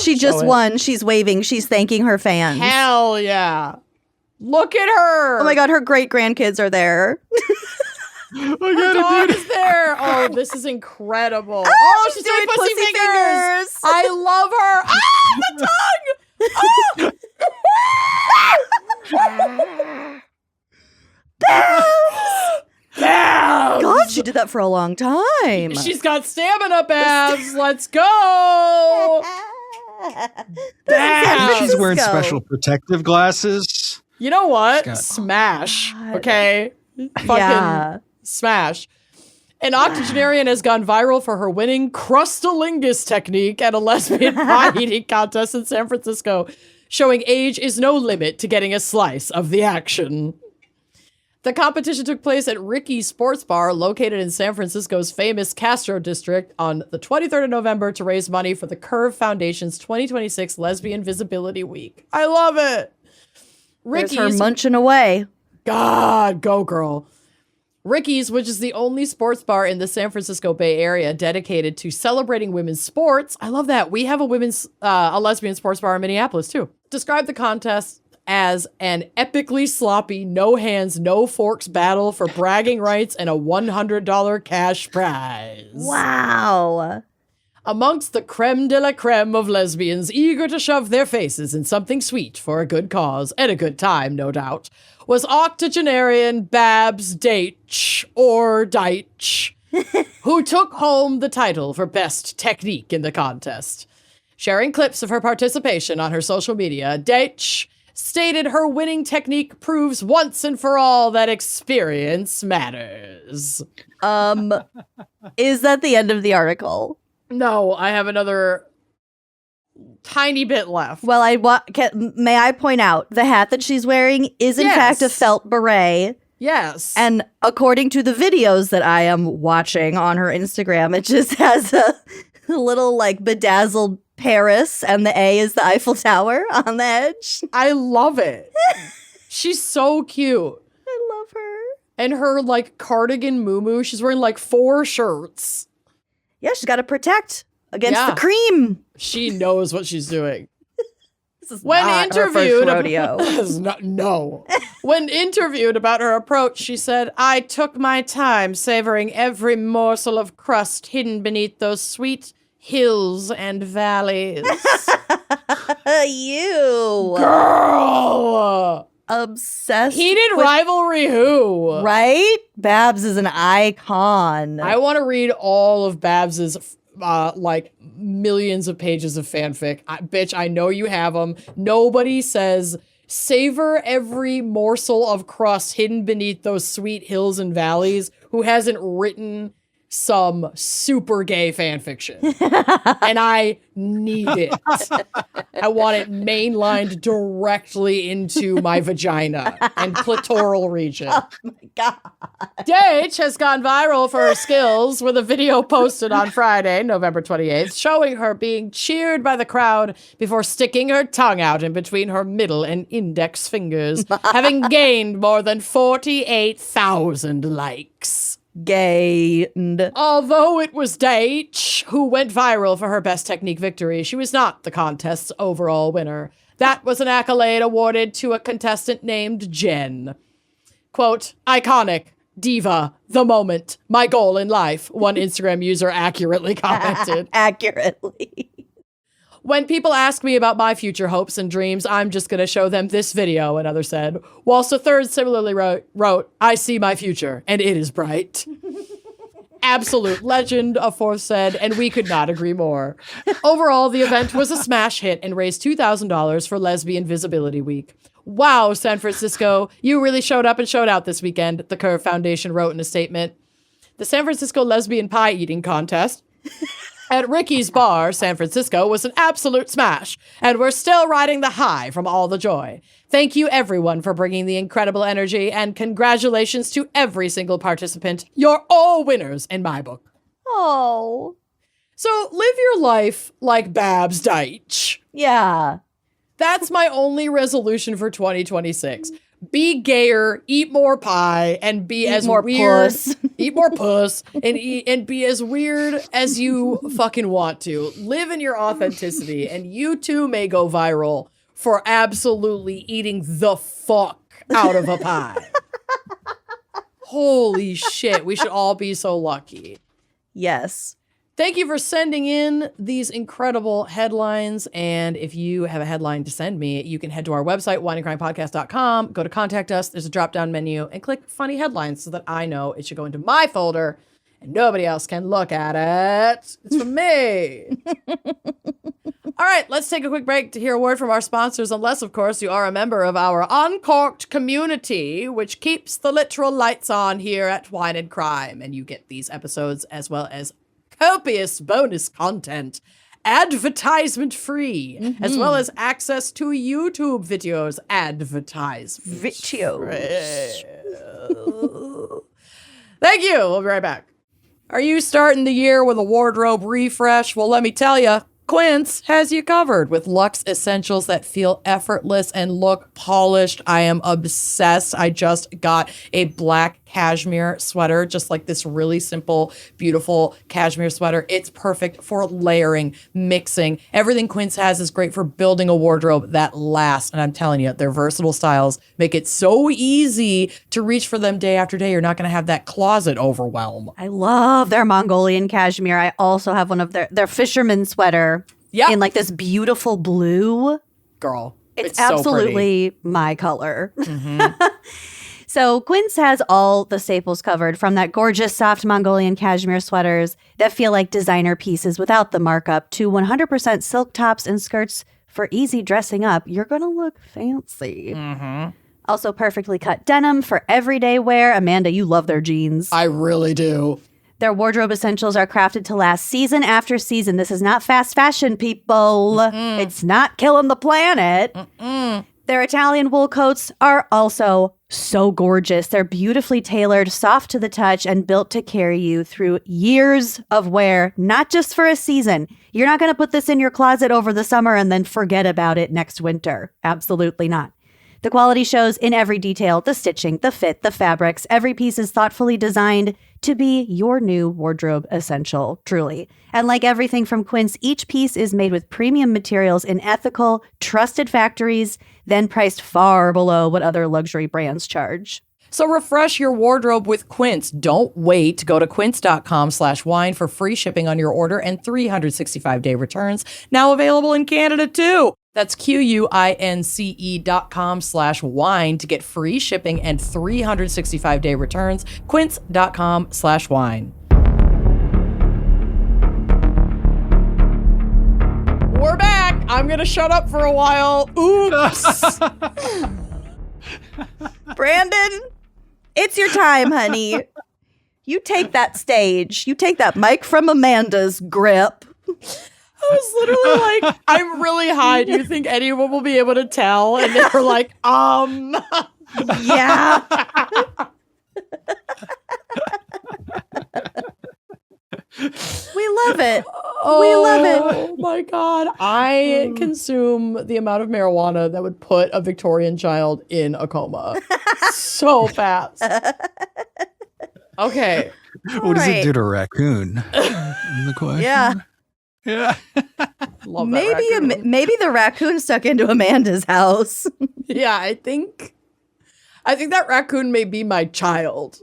She just won. She's waving. She's thanking her fans. Hell yeah. Look at her. Oh my God, her great-grandkids are there. Her dog is there. Oh, this is incredible. Oh, she's doing pussy fingers. I love her. Ah, the tongue. Babs. God, she did that for a long time. She's got stamina, Babs. Let's go. Babs. She's wearing special protective glasses. You know what? Smash. Okay. Fucking smash. An octogenarian has gone viral for her winning crustalingus technique at a lesbian pie eating contest in San Francisco, showing age is no limit to getting a slice of the action. The competition took place at Ricky's Sports Bar, located in San Francisco's famous Castro district, on the 23rd of November to raise money for the Curve Foundation's 2026 Lesbian Visibility Week. I love it. Ricky's, there's her munching away. God, go girl. Ricky's, which is the only sports bar in the San Francisco Bay Area dedicated to celebrating women's sports. I love that. We have a lesbian sports bar in Minneapolis too. Described the contest as an epically sloppy, no hands, no forks battle for bragging rights and a $100 cash prize. Wow. Amongst the creme de la creme of lesbians eager to shove their faces in something sweet for a good cause and a good time, no doubt, was octogenarian Babs Deitch, or Deitch, who took home the title for best technique in the contest. Sharing clips of her participation on her social media, Deitch stated her winning technique proves once and for all that experience matters. Is that the end of the article? No, I have another tiny bit left. Well, may I point out, the hat that she's wearing is in fact a felt beret. Yes. And according to the videos that I am watching on her Instagram, it just has a little like bedazzled Paris, and the A is the Eiffel Tower on the edge. I love it. She's so cute. I love her. And her like cardigan muumuu, she's wearing like 4 shirts. Yeah, she's got to protect against the cream. She knows what she's doing. This is not her first rodeo. When interviewed about her approach, she said, "I took my time savoring every morsel of crust hidden beneath those sweet hills and valleys." You. Girl! Obsessed. Heated rivalry who? Right? Babs is an icon. I want to read all of Babs's like millions of pages of fanfic. Bitch, I know you have them. Nobody says savor every morsel of crust hidden beneath those sweet hills and valleys who hasn't written some super gay fan fiction. And I need it. I want it mainlined directly into my vagina and clitoral region. Oh my God. Deitch has gone viral for her skills with a video posted on Friday, November 28th, showing her being cheered by the crowd before sticking her tongue out in between her middle and index fingers, having gained more than 48,000 likes. Gained. Although it was Deitch who went viral for her best technique victory, she was not the contest's overall winner. That was an accolade awarded to a contestant named Jen. Quote, "Iconic, diva, the moment, my goal in life," one Instagram user accurately commented. Accurately. "When people ask me about my future hopes and dreams, I'm just going to show them this video," another said. Whilst a third similarly wrote, "I see my future, and it is bright." Absolute legend, a fourth said, and we could not agree more. Overall, the event was a smash hit and raised $2,000 for Lesbian Visibility Week. Wow, San Francisco, you really showed up and showed out this weekend, the Curve Foundation wrote in a statement. The San Francisco Lesbian Pie Eating Contest at Ricky's Bar, San Francisco, was an absolute smash, and we're still riding the high from all the joy. Thank you, everyone, for bringing the incredible energy, and congratulations to every single participant. You're all winners in my book. Oh. So live your life like Babs Deitch. Yeah. That's my only resolution for 2026. Be gayer, eat more pie, and be as more weird. Puss. Eat more puss, and be as weird as you fucking want to. Live in your authenticity, and you too may go viral for absolutely eating the fuck out of a pie. Holy shit, we should all be so lucky. Yes. Thank you for sending in these incredible headlines. And if you have a headline to send me, you can head to our website, wineandcrimepodcast.com, go to contact us. There's a drop-down menu and click funny headlines so that I know it should go into my folder and nobody else can look at it. It's from me. All right, let's take a quick break to hear a word from our sponsors, unless, of course, you are a member of our Uncorked community, which keeps the literal lights on here at Wine and Crime. And you get these episodes as well as copious bonus content, advertisement free, as well as access to YouTube videos, Thank you. We'll be right back. Are you starting the year with a wardrobe refresh? Well, let me tell you, Quince has you covered with luxe essentials that feel effortless and look polished. I am obsessed. I just got a black cashmere sweater, just like this really simple, beautiful cashmere sweater. It's perfect for layering, mixing. Everything Quince has is great for building a wardrobe that lasts. And I'm telling you, their versatile styles make it so easy to reach for them day after day. You're not going to have that closet overwhelm. I love their Mongolian cashmere. I also have one of their fisherman sweater in like this beautiful blue. Girl, it's so absolutely my color. Mm-hmm. So Quince has all the staples covered, from that gorgeous soft Mongolian cashmere sweaters that feel like designer pieces without the markup to 100% silk tops and skirts for easy dressing up. You're going to look fancy. Mm-hmm. Also perfectly cut denim for everyday wear. Amanda, you love their jeans. I really do. Their wardrobe essentials are crafted to last season after season. This is not fast fashion, people. Mm-mm. It's not killing the planet. Mm-mm. Their Italian wool coats are also so gorgeous. They're beautifully tailored, soft to the touch, and built to carry you through years of wear, not just for a season. You're not going to put this in your closet over the summer and then forget about it next winter. Absolutely not. The quality shows in every detail: the stitching, the fit, the fabrics. Every piece is thoughtfully designed to be your new wardrobe essential, truly. And like everything from Quince, each piece is made with premium materials in ethical, trusted factories, then priced far below what other luxury brands charge. So refresh your wardrobe with Quince. Don't wait. Go to quince.com/wine for free shipping on your order and 365-day returns. Now available in Canada too. That's QUINCE.com/wine to get free shipping and 365-day returns. Quince.com/wine. We're back. I'm going to shut up for a while. Oops. Brandon, it's your time, honey. You take that stage. You take that mic from Amanda's grip. I was literally like, I'm really high. Do you think anyone will be able to tell? And they were like, yeah. We love it. We love it. Oh my God. I consume the amount of marijuana that would put a Victorian child in a coma so fast. Okay. What does it do to a raccoon? The question. Yeah. Yeah. Love that maybe the raccoon stuck into Amanda's house. Yeah, I think that raccoon may be my child.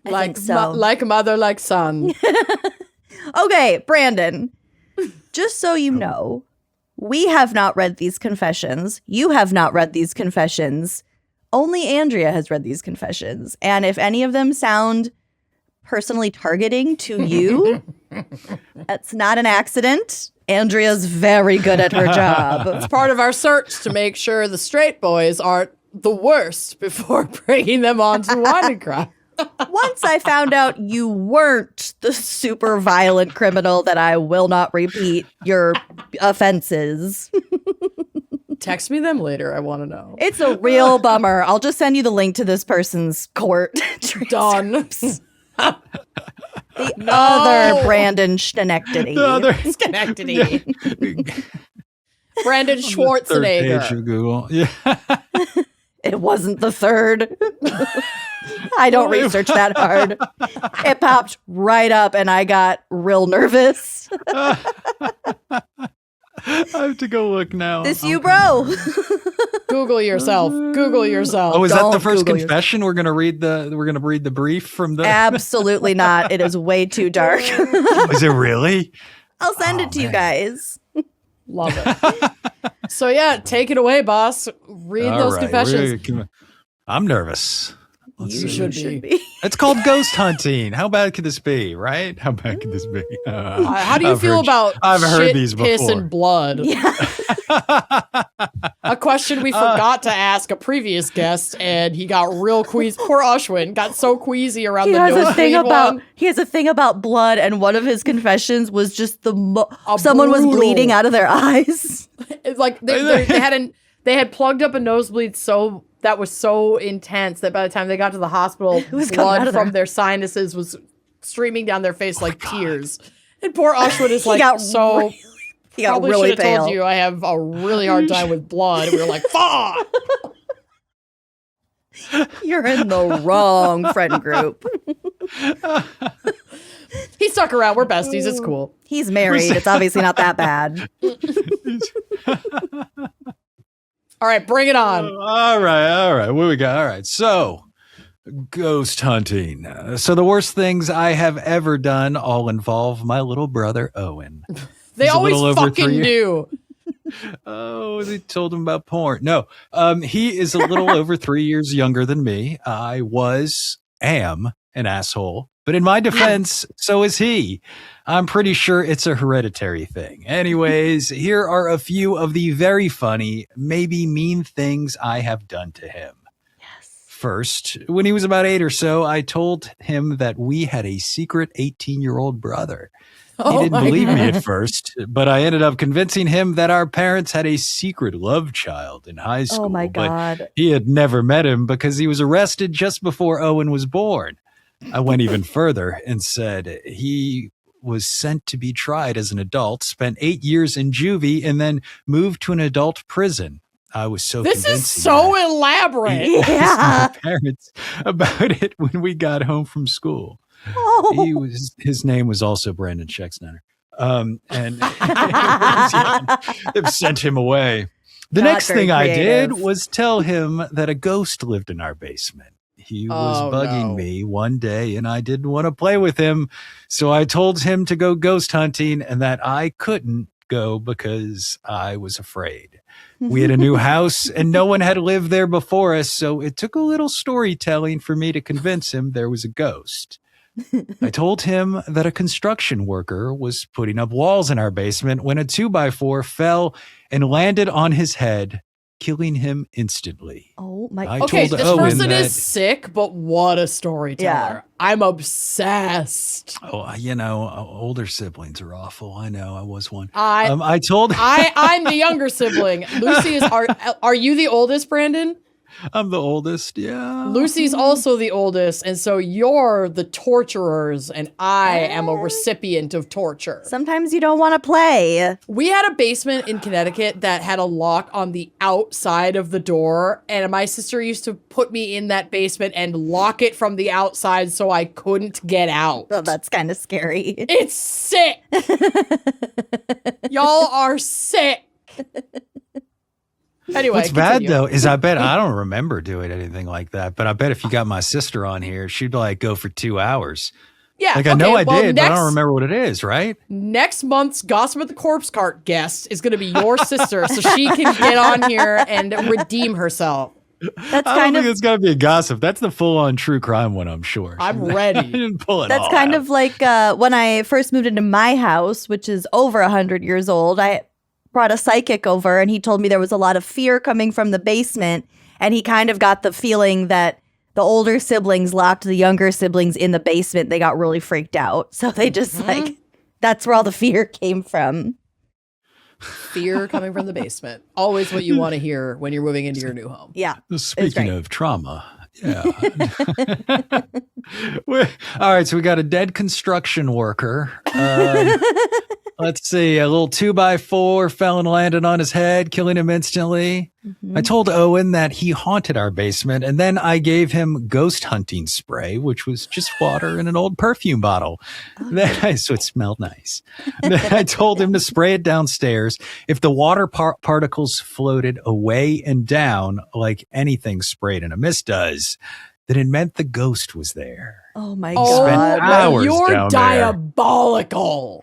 I think so. Like mother, like son. Okay, Brandon, just so you know, we have not read these confessions. You have not read these confessions. Only Andrea has read these confessions. And if any of them sound personally targeting to you, that's not an accident. Andrea's very good at her job. It's part of our search to make sure the straight boys aren't the worst before bringing them on to Wine and Crime. Once I found out you weren't the super violent criminal that I will not repeat your offenses. Text me them later. I want to know. It's a real bummer. I'll just send you the link to this person's court. Done. The other Brandon Schexnayder. The other Schenectady. Brandon Third Schwarzenegger. page of Google. Yeah. It wasn't the third. I don't research that hard. It popped right up and I got real nervous. I have to go look now. This you, bro. Google yourself. Google yourself. Oh, is that the Don't first Google confession? We're gonna read the brief from the. Absolutely not. It is way too dark. Is it really? I'll send it to you guys. Love it. So yeah, take it away, boss. Read All those right, confessions. I'm nervous. You see. should be. It's called ghost hunting. How bad could this be, right? How bad could this be? How do you feel about I've heard shit, these piss, before. and blood? Yeah. A question we forgot to ask a previous guest, and he got real queasy. Poor Ashwin got so queasy around He the has a nosebleed thing about one. he has a thing about blood, and one of his confessions was just someone was brutal. bleeding out of their eyes. It's like they had plugged up a nosebleed that was so intense that by the time they got to the hospital, was coming out blood of from their- their sinuses was streaming down their face like tears. And poor Ashwin is like got so. He got Probably really should have told pale. you I have a really hard time with blood. And we were like, fuck. You're in the wrong friend group. He stuck around. We're besties. It's cool. He's married. It's obviously not that bad. All right, bring it on. All right. What we got? All right. So, ghost hunting. So the worst things I have ever done all involve my little brother Owen. They He's a always little over fucking 3 do. Oh, they told him about porn. No, he is a little over 3 years younger than me. I am an asshole, but in my defense, so is he. I'm pretty sure it's a hereditary thing. Anyways, here are a few of the very funny, maybe mean things I have done to him. First, when he was about 8 or so, I told him that we had a secret 18-year-old brother. He didn't believe me at first, but I ended up convincing him that our parents had a secret love child in high school. Oh my God. But he had never met him because he was arrested just before Owen was born. I went even further and said he was sent to be tried as an adult, spent 8 years in juvie, and then moved to an adult prison. I was so This is convincing so that elaborate. he asked Yeah. my parents about it when we got home from school. Oh. His name was also Brandon Schexnayder. And it sent him away. The Not next very thing I did creative. was tell him that a ghost lived in our basement. He was bugging me one day and I didn't want to play with him. So I told him to go ghost hunting and that I couldn't go because I was afraid. We had a new house and no one had lived there before us. So it took a little storytelling for me to convince him there was a ghost. I told him that a construction worker was putting up walls in our basement when a 2x4 fell and landed on his head, killing him instantly. Oh my. I Okay, told this Owen person that, is sick, but what a storyteller. Yeah. I'm obsessed. older siblings are awful. I know, I was one. I'm the younger sibling. Lucy is. Are you the oldest, Brandon? I'm the oldest. Yeah. Lucy's also the oldest, and so you're the torturers, and I am a recipient of torture. Sometimes you don't want to play. We had a basement in Connecticut that had a lock on the outside of the door, and my sister used to put me in that basement and lock it from the outside so I couldn't get out. Oh, that's kind of scary. It's sick. Y'all are sick. Anyway, What's bad continue. though is I don't remember doing anything like that, but I bet if you got my sister on here, she'd like go for 2 hours. Yeah, Like I know I well, did, but I don't remember what it is, right? Next month's Gossip at the Corpse Cart guest is going to be your sister, so she can get on here and redeem herself. That's I don't kind think of it's gotta be a gossip. That's the full-on true crime one, I'm sure. I'm I ready. didn't pull it that's all kind out. of like when I first moved into my house, which is over 100 years old. I brought a psychic over and he told me there was a lot of fear coming from the basement, and he kind of got the feeling that the older siblings locked the younger siblings in the basement. They got really freaked out. So they just that's where all the fear came from. Fear coming from the basement. Always what you want to hear when you're moving into your new home. Yeah. Speaking of trauma. Yeah. All right. So we got a dead construction worker. Let's see. A little 2x4 fell and landed on his head, killing him instantly. I told Owen that he haunted our basement, and then I gave him ghost hunting spray, which was just water in an old perfume bottle. So it smelled nice. Then I told him to spray it downstairs. If the water particles floated away and down like anything sprayed in a mist does, then it meant the ghost was there. Oh my God. Hours you're down diabolical.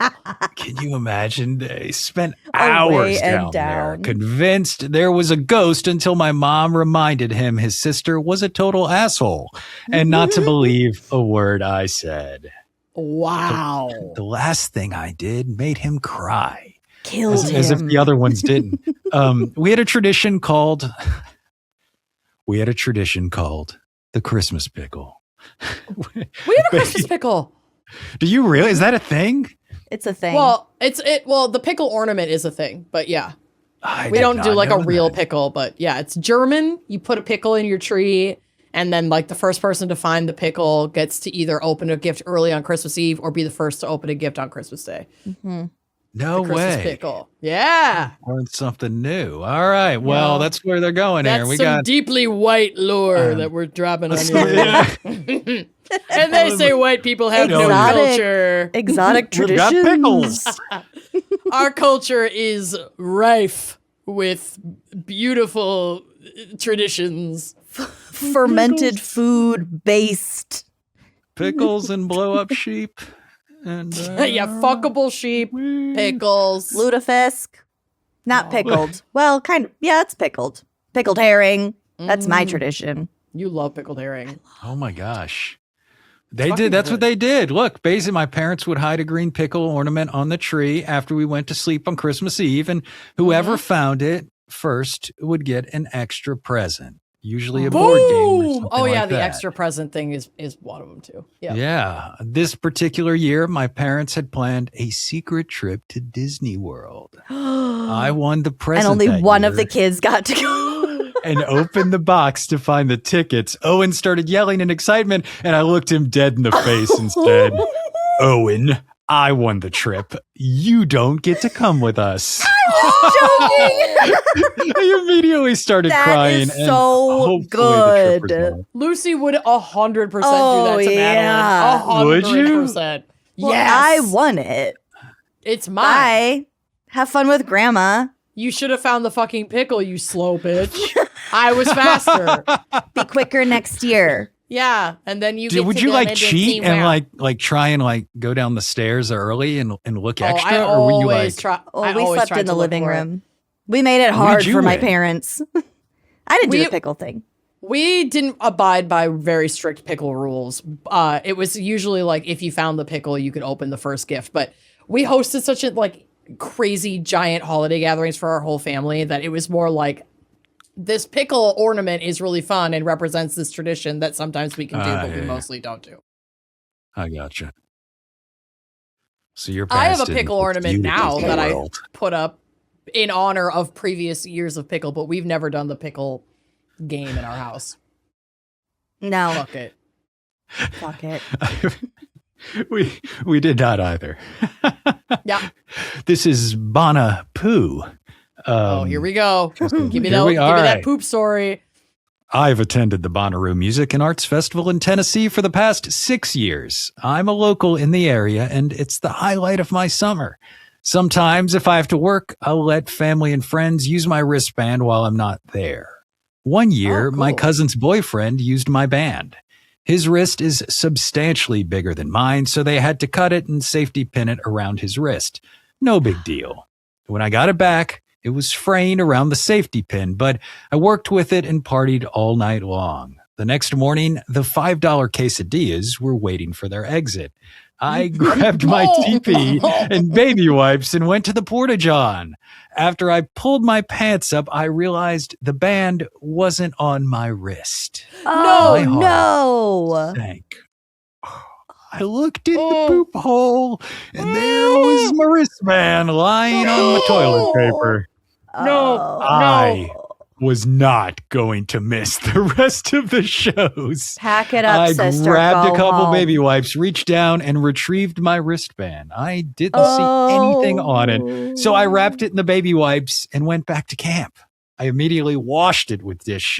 Can you imagine? They spent hours down there, convinced there was a ghost until my mom reminded him his sister was a total asshole and not to believe a word I said. Wow. The last thing I did made him cry. Killed him. As if the other ones didn't. We had a tradition called the Christmas pickle. We have a Christmas pickle. Do you really? Is that a thing? It's a thing. Well, the pickle ornament is a thing, but yeah. We don't do like a real pickle, but yeah, it's German. You put a pickle in your tree, and then like the first person to find the pickle gets to either open a gift early on Christmas Eve or be the first to open a gift on Christmas Day. No Christmas way. Pickle. Yeah. Learned something new. All right. Well, that's where they're going That's here. some deeply white lore that we're dropping on you. And they say white people have no culture. Exotic traditions. We got pickles. Our culture is rife with beautiful traditions. Fermented food based. Pickles and blow up sheep. And Yeah, fuckable sheep, pickles. Lutefisk. Not pickled. Well, kind of. Yeah, it's pickled. Pickled herring. That's my tradition. You love pickled herring. Oh my gosh. They did. That's what they did. Look, basically my parents would hide a green pickle ornament on the tree after we went to sleep on Christmas Eve, and whoever found it first would get an extra present. Usually a board game or something like the that. extra present thing is one of them too. Yeah. Yeah. This particular year, my parents had planned a secret trip to Disney World. I won the present. And only that one year of the kids got to go. and opened the box to find the tickets. Owen started yelling in excitement, and I looked him dead in the face and said, Owen, I won the trip. You don't get to come with us. I immediately started crying. That is so good. Lucy would 100% do that to Madeline. 100%. Would you? Well, yes. I won it. It's mine. Bye. Have fun with grandma. You should have found the fucking pickle, you slow bitch. I was faster. Be quicker next year. Yeah, and then you would you like cheat and like try and like go down the stairs early and look extra, or were you like? We slept in the living room. We made it hard for my parents. I didn't do the pickle thing. We didn't abide by very strict pickle rules. It was usually like if you found the pickle, you could open the first gift. But we hosted such a like crazy giant holiday gatherings for our whole family that it was more like this pickle ornament is really fun and represents this tradition that sometimes we can do, but we mostly don't do. I gotcha. So you're. I have a pickle ornament now that I put up in honor of previous years of pickle, but we've never done the pickle game in our house. No. Fuck it. Fuck it. We did not either. Yeah. This is Bana Poo. Here we go. Give me that poop story. I've attended the Bonnaroo Music and Arts Festival in Tennessee for the past 6 years. I'm a local in the area, and it's the highlight of my summer. Sometimes, if I have to work, I'll let family and friends use my wristband while I'm not there. One year, my cousin's boyfriend used my band. His wrist is substantially bigger than mine, so they had to cut it and safety pin it around his wrist. No big deal. When I got it back, it was fraying around the safety pin, but I worked with it and partied all night long. The next morning, the $5 quesadillas were waiting for their exit. I grabbed my TP and baby wipes and went to the porta-john. After I pulled my pants up, I realized the band wasn't on my wrist. Oh, My heart no. sank. I looked in the poop hole, and there was my wristband lying on my toilet paper. I was not going to miss the rest of the shows. Pack it up, sister. I grabbed Go a couple home. baby wipes, reached down, and retrieved my wristband. I didn't see anything on it, so I wrapped it in the baby wipes and went back to camp. I immediately washed it with dish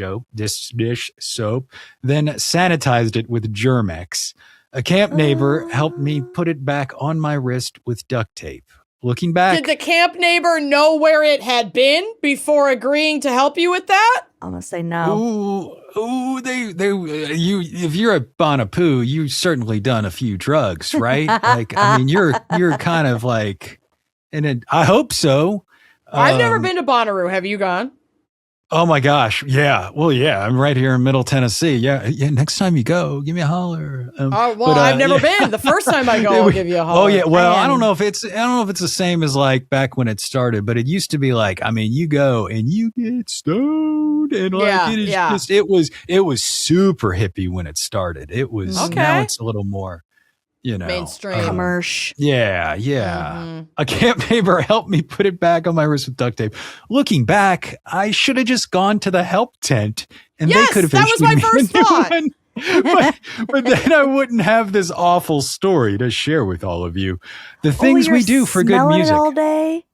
soap, then sanitized it with Germex. A camp neighbor helped me put it back on my wrist with duct tape. Looking back, did the camp neighbor know where it had been before agreeing to help you with that? I'm gonna say no. If you're a Bonapoo, you've certainly done a few drugs, right? Like, I mean, you're kind of like, I hope so. I've never been to Bonnaroo. Have you gone? Oh my gosh. Yeah. Well, yeah, I'm right here in Middle Tennessee. Yeah. Next time you go, give me a holler. I've never been. The first time I go, I'll give you a holler. Oh yeah. Well, I don't know if it's the same as like back when it started, but it used to be like, I mean, you go and you get stoned and like it was super hippie when it started. It was now it's a little more, mainstream. Commercial. Yeah. Mm-hmm. A camp neighbor helped me put it back on my wrist with duct tape. Looking back, I should have just gone to the help tent and they could have that was my first thought. But then I wouldn't have this awful story to share with all of you. The things we do for good music. All day.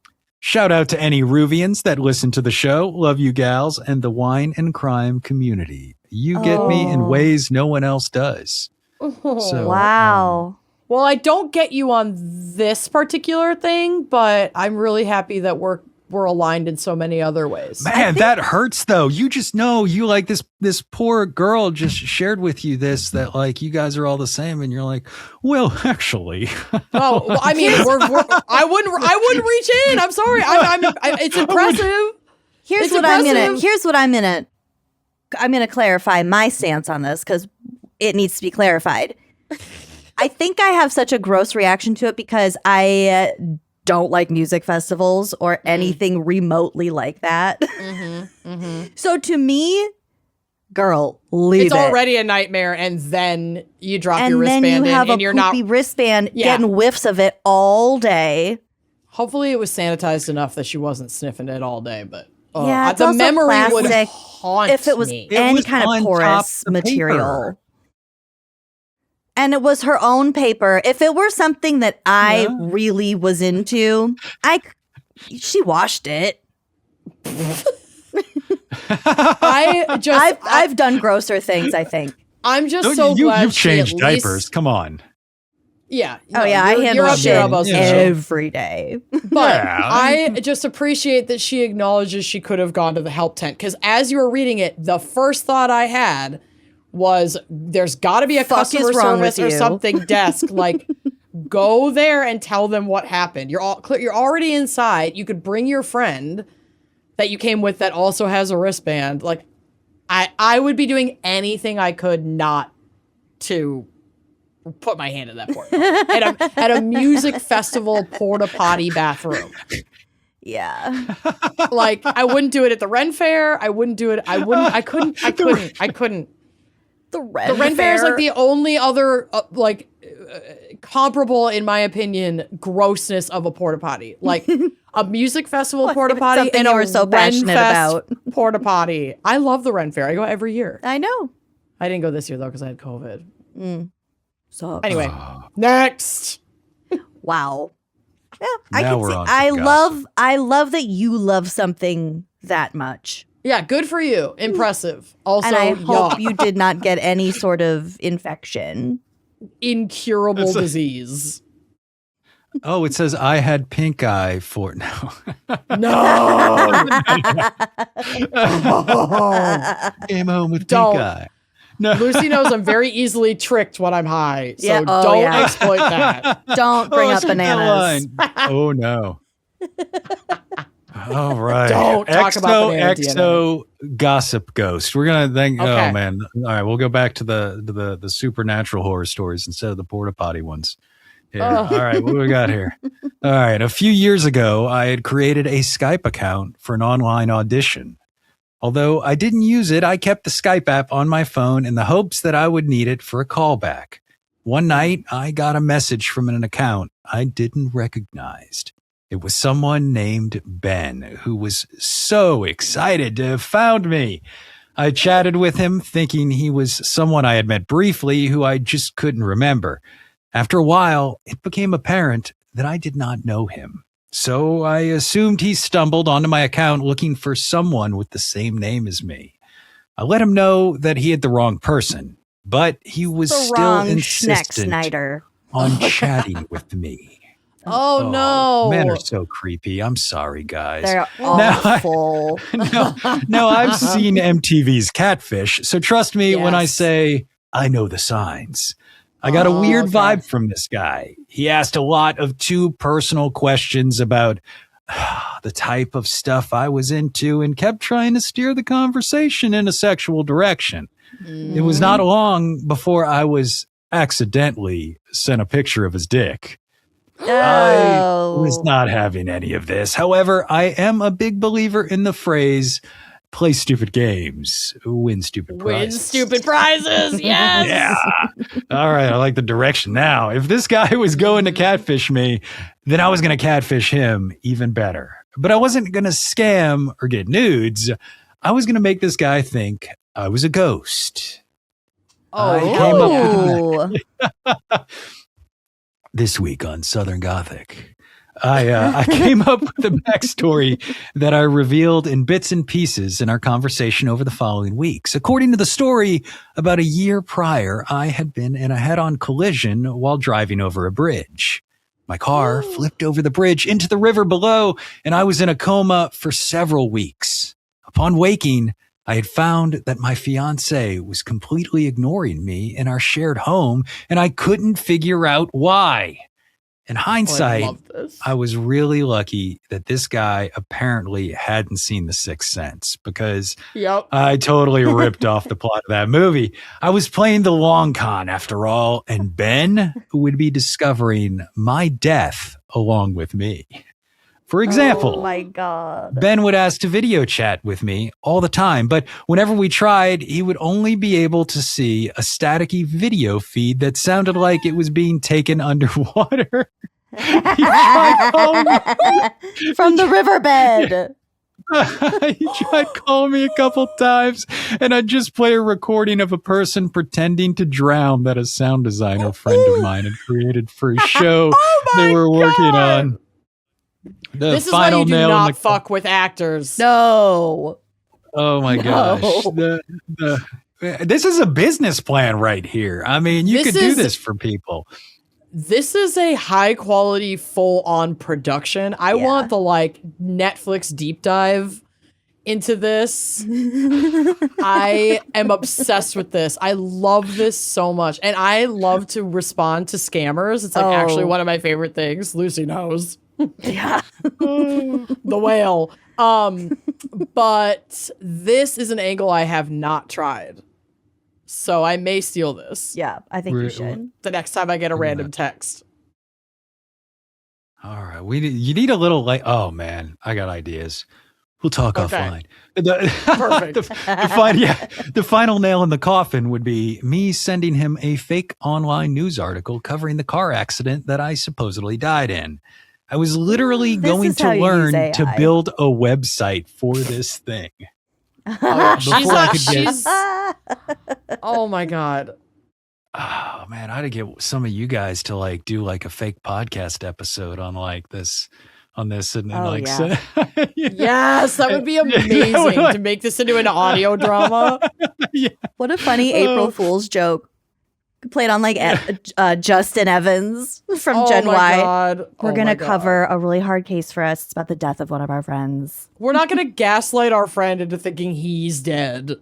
Shout out to any Ruvians that listen to the show. Love you gals and the wine and crime community. You get me in ways no one else does. So, wow. Well, I don't get you on this particular thing, but I'm really happy that we're aligned in so many other ways. Man, that hurts though. You just know you like this poor girl just shared with you that like you guys are all the same, and you're like, well, actually. Oh, well, I mean, I wouldn't reach in. I'm sorry. It's impressive. Here's what I'm gonna clarify my stance on this because it needs to be clarified. I think I have such a gross reaction to it because I don't like music festivals or anything remotely like that. So to me, girl, leave it. It's already a nightmare, and then you drop your wristband and then you have and you're not wristband getting whiffs of it all day. Hopefully, it was sanitized enough that she wasn't sniffing it all day. But it's the also memory plastic would haunt if it was me. any kind of porous material. And it was her own paper. If it were something that I really was into, she washed it. I've done grosser things, I think. I'm just so glad you've changed diapers. Come on. Yeah. I handle shit every day. But I just appreciate that she acknowledges she could have gone to the help tent. Because as you were reading it, the first thought I had was there's got to be a customer service or something desk. Like, go there and tell them what happened. You're already inside. You could bring your friend that you came with that also has a wristband. Like, I would be doing anything I could not to put my hand in that porta at a music festival porta-potty bathroom. Yeah. Like, I wouldn't do it at the Ren Fair. I couldn't. The Ren Fair is like the only other comparable, in my opinion, grossness of a porta potty. Like a music festival porta potty and a so passionate about porta potty. I love the Ren Fair. I go every year. I know. I didn't go this year though because I had COVID. So anyway, next. Wow. Yeah, I love that you love something that much. Yeah, good for you. Impressive. Also, and I hope you did not get any sort of infection. Incurable disease. Oh, it says I had pink eye for no. Came home with pink eye. No. Lucy knows I'm very easily tricked when I'm high, so don't exploit that. Don't bring up bananas. Oh no. All right. Don't talk about banana XO gossip ghost. We're gonna think. Okay. Oh man. All right, we'll go back to the supernatural horror stories instead of the porta potty ones. Yeah. All right. What do we got here? All right. A few years ago, I had created a Skype account for an online audition. Although I didn't use it, I kept the Skype app on my phone in the hopes that I would need it for a callback. One night, I got a message from an account I didn't recognize. It was someone named Ben, who was so excited to have found me. I chatted with him, thinking he was someone I had met briefly who I just couldn't remember. After a while, it became apparent that I did not know him. So I assumed he stumbled onto my account looking for someone with the same name as me. I let him know that he had the wrong person, but he was still insistent on chatting with me. Oh, no. Men are so creepy. I'm sorry, guys. They're awful. No, I've seen MTV's Catfish, so trust me when I say I know the signs. I got a weird vibe from this guy. He asked a lot of too personal questions about the type of stuff I was into and kept trying to steer the conversation in a sexual direction. It was not long before I was accidentally sent a picture of his dick. I was not having any of this. However, I am a big believer in the phrase, play stupid games, win stupid prizes. Win stupid prizes, yes! Yeah. All right, I like the direction now. If this guy was going to catfish me, then I was going to catfish him even better. But I wasn't going to scam or get nudes. I was going to make this guy think I was a ghost. I came up with this week on Southern Gothic. I came up with a backstory that I revealed in bits and pieces in our conversation over the following weeks. According to the story, about a year prior, I had been in a head-on collision while driving over a bridge. My car flipped over the bridge into the river below, and I was in a coma for several weeks. Upon waking, I had found that my fiancée was completely ignoring me in our shared home, and I couldn't figure out why. In hindsight, I was really lucky that this guy apparently hadn't seen The Sixth Sense, because I totally ripped off the plot of that movie. I was playing the long con after all, and Ben would be discovering my death along with me. For example, my God, Ben would ask to video chat with me all the time, but whenever we tried, he would only be able to see a staticky video feed that sounded like it was being taken underwater. From the riverbed. He tried calling me a couple times, and I'd just play a recording of a person pretending to drown that a sound designer friend of mine had created for a show they were working on. This is why you do not fuck with actors. No. Oh my gosh. This is a business plan right here. I mean, you could do this for people. This is a high quality, full on production. I want the Netflix deep dive into this. I am obsessed with this. I love this so much. And I love to respond to scammers. It's actually one of my favorite things. Lucy knows. Yeah. The whale. But this is an angle I have not tried. So I may steal this. Yeah, I think you should. The next time I get a random text. All right. You need a little oh man, I got ideas. We'll talk offline. Perfect. The final nail in the coffin would be me sending him a fake online news article covering the car accident that I supposedly died in. I was literally going to learn to build a website for this thing. Oh my God. Oh man, I'd get some of you guys to do a fake podcast episode on this. And then yes, that would be amazing to make this into an audio drama. Yeah. What a funny April Fool's joke. Played on Justin Evans from Gen Y. God. We're going to cover a really hard case for us. It's about the death of one of our friends. We're not going to gaslight our friend into thinking he's dead.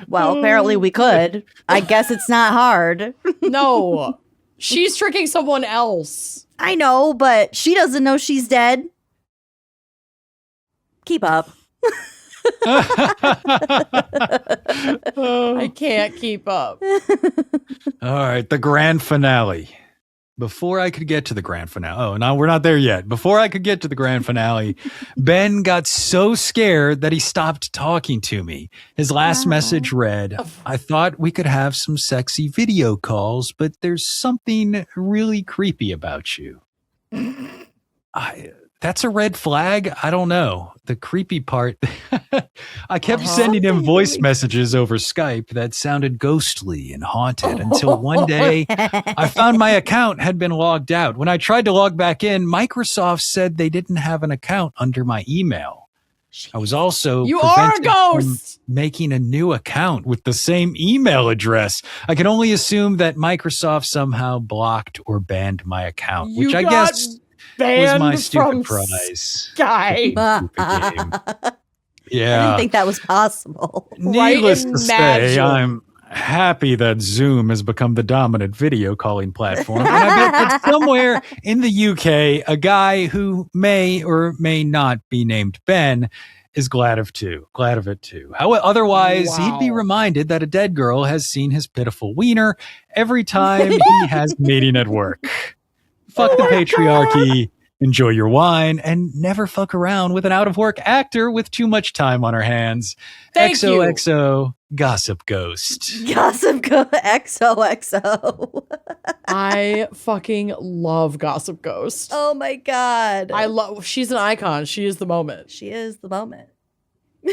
Well, apparently we could. I guess it's not hard. No. She's tricking someone else. I know, but she doesn't know she's dead. Keep up. I can't keep up. All right, the grand finale. before I could get to the grand finale. Oh, no, we're not there yet. Before I could get to the grand finale, Ben got so scared that he stopped talking to me. His last message read, I thought we could have some sexy video calls, but there's something really creepy about you. That's a red flag. I don't know. The creepy part. I kept sending him voice messages over Skype that sounded ghostly and haunted until one day I found my account had been logged out. When I tried to log back in, Microsoft said they didn't have an account under my email. I was also prevented from making a new account with the same email address. I can only assume that Microsoft somehow blocked or banned my account, which I guess was my stupid prize. Guy. Yeah. I didn't think that was possible. Needless to say, I'm happy that Zoom has become the dominant video calling platform. And I bet that somewhere in the UK, a guy who may or may not be named Ben is glad of it too. Otherwise, he'd be reminded that a dead girl has seen his pitiful wiener every time he has a meeting at work. Fuck the patriarchy, enjoy your wine, and never fuck around with an out-of-work actor with too much time on her hands. XOXO, Gossip Ghost. XOXO. I fucking love Gossip Ghost. Oh my God. She's an icon. She is the moment. She is the moment.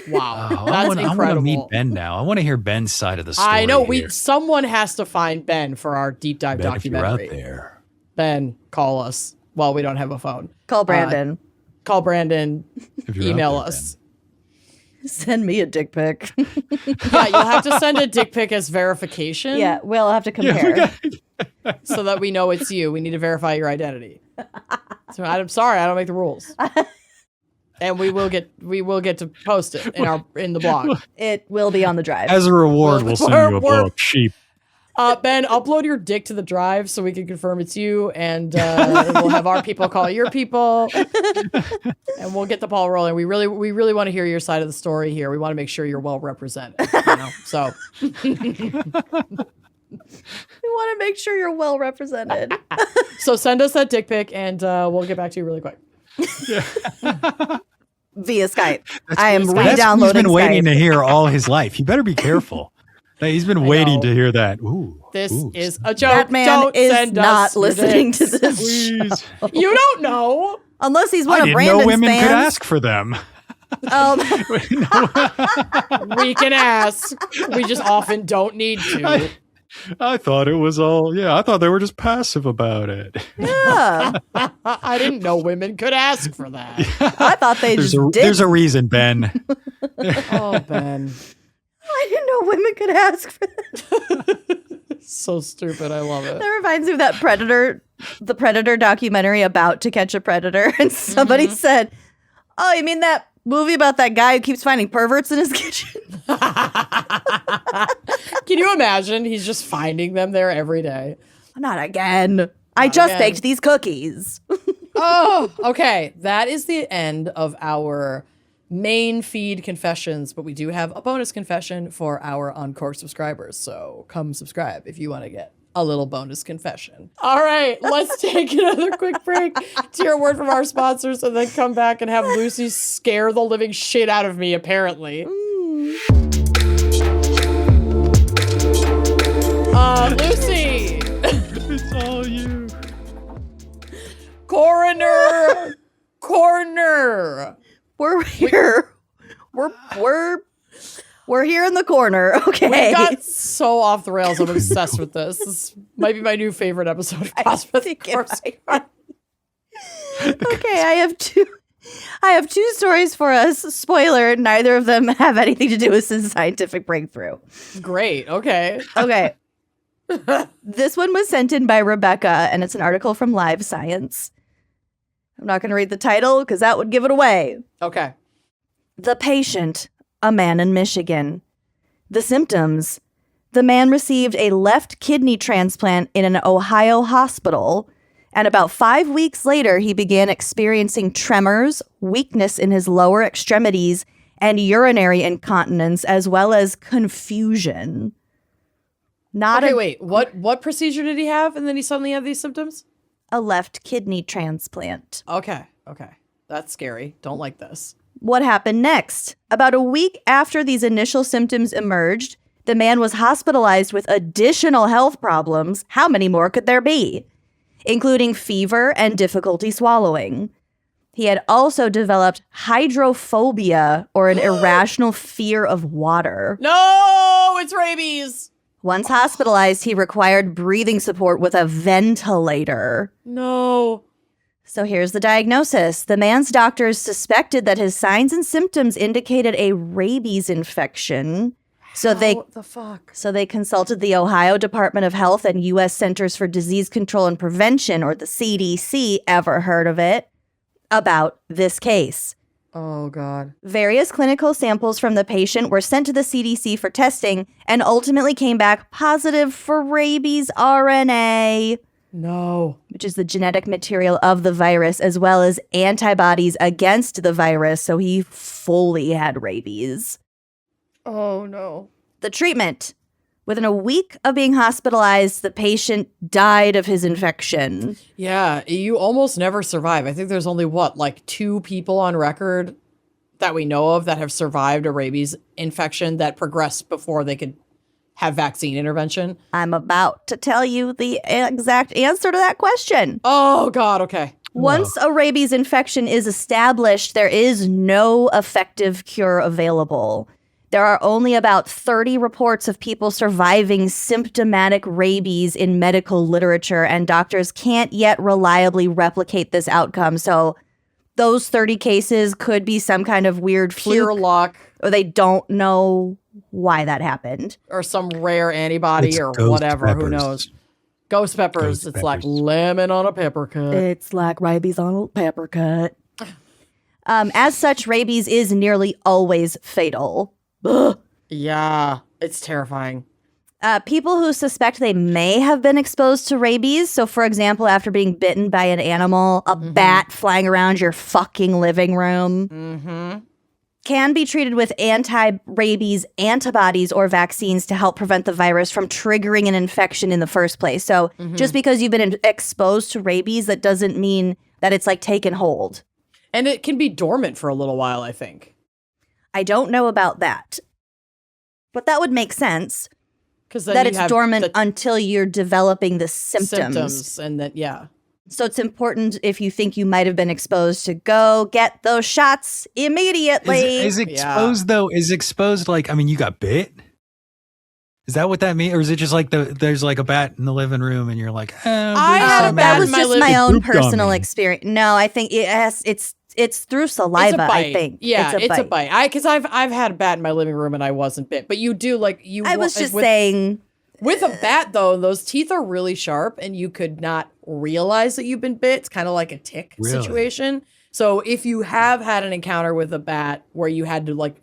Wow. Oh, That's incredible. I want to meet Ben now. I want to hear Ben's side of the story. I know. Here. Someone has to find Ben for our deep dive Ben, documentary. if you're out there. Ben, call us. Well, we don't have a phone. Call Brandon. Call Brandon. If you're Email out there, us. Ben. Send me a dick pic. Yeah, you'll have to send a dick pic as verification. Yeah, we'll have to compare. So that we know it's you. We need to verify your identity. So I'm sorry, I don't make the rules. And we will get to post it in the blog. It will be on the drive. As a reward, we'll send you a book. Cheap. Ben, upload your dick to the drive so we can confirm it's you, and we'll have our people call your people, and we'll get the ball rolling. We really want to hear your side of the story here. We want to make sure you're well represented. So we want to make sure you're well represented. So send us that dick pic, and we'll get back to you really quick. Via Skype. I am re-downloading. He's been waiting Skype. to hear all his life. He better be careful. He's been waiting to hear that. Ooh, this is a joke. That man don't is send not us listening to dicks. this Please. show. You don't know. Unless he's one I of didn't Brandon's know women fans. could ask for them. We can ask. We just often don't need to. I thought it was all. Yeah, I thought they were just passive about it. Yeah. I didn't know women could ask for that. I thought they just did. There's a reason, Ben. Oh, Ben. I didn't know women could ask for that. So stupid. I love it. That reminds me of that the Predator documentary about To Catch a Predator. And somebody said, oh, you mean that movie about that guy who keeps finding perverts in his kitchen? Can you imagine? He's just finding them there every day. Not again. I just baked these cookies. Oh, okay. That is the end of our main feed confessions, but we do have a bonus confession for our Encore subscribers. So come subscribe if you want to get a little bonus confession. All right, let's take another quick break to hear a word from our sponsors and then come back and have Lucy scare the living shit out of me, apparently. Lucy! It's all you. Coroner Corner! We're here. We're here in the corner. Okay. We got so off the rails. I'm obsessed with this. This might be my new favorite episode of Cosmic Corpse. Okay, I have two stories for us. Spoiler, neither of them have anything to do with a scientific breakthrough. Great. Okay. Okay. This one was sent in by Rebecca, and it's an article from Live Science. I'm not going to read the title because that would give it away. Okay. The patient, a man in Michigan. The symptoms: the man received a left kidney transplant in an Ohio hospital, and about 5 weeks later, he began experiencing tremors, weakness in his lower extremities, and urinary incontinence, as well as confusion. Wait. What procedure did he have? And then he suddenly had these symptoms? a left kidney transplant. Okay. That's scary. Don't like this. What happened next? About a week after these initial symptoms emerged, the man was hospitalized with additional health problems. How many more could there be? Including fever and difficulty swallowing. He had also developed hydrophobia, or an irrational fear of water. No, it's rabies. Once hospitalized, he required breathing support with a ventilator. No. So here's the diagnosis. The man's doctors suspected that his signs and symptoms indicated a rabies infection. What the fuck? So they consulted the Ohio Department of Health and U.S. Centers for Disease Control and Prevention, or the CDC, ever heard of it, about this case. Oh, God. Various clinical samples from the patient were sent to the CDC for testing and ultimately came back positive for rabies RNA. No. Which is the genetic material of the virus, as well as antibodies against the virus. So he fully had rabies. Oh, no. The treatment. Within a week of being hospitalized, the patient died of his infection. Yeah, you almost never survive. I think there's only, 2 people on record that we know of that have survived a rabies infection that progressed before they could have vaccine intervention. I'm about to tell you the exact answer to that question. Oh, God, okay. Once a rabies infection is established, there is no effective cure available. There are only about 30 reports of people surviving symptomatic rabies in medical literature, and doctors can't yet reliably replicate this outcome. So those 30 cases could be some kind of weird Pure fluke, luck. or they don't know why that happened. Or some rare antibody It's or ghost whatever. peppers. Who knows? Ghost peppers. Ghost It's like peppers. lemon on a pepper cut. It's like rabies on a pepper cut. As such, rabies is nearly always fatal. Ugh. Yeah, it's terrifying. People who suspect they may have been exposed to rabies, so for example, after being bitten by an animal, a bat flying around your fucking living room, can be treated with anti-rabies antibodies or vaccines to help prevent the virus from triggering an infection in the first place. So just because you've been exposed to rabies, that doesn't mean that it's like taken hold. And it can be dormant for a little while, I think. I don't know about that. But that would make sense. Because That it's dormant until you're developing the symptoms. And that, yeah. So it's important, if you think you might have been exposed, to go get those shots immediately. Is exposed though? Is exposed like, I mean, you got bit? Is that what that means? Or is it just like there's like a bat in the living room and you're like, I had a bat that in was my just living my own room. personal experience. No, I think it's through saliva, It's a bite. I think. Yeah, it's a bite. Because I've had a bat in my living room and I wasn't bit. But you do I was just saying. With a bat, though, those teeth are really sharp and you could not realize that you've been bit. It's kind of like a tick situation. So if you have had an encounter with a bat where you had to like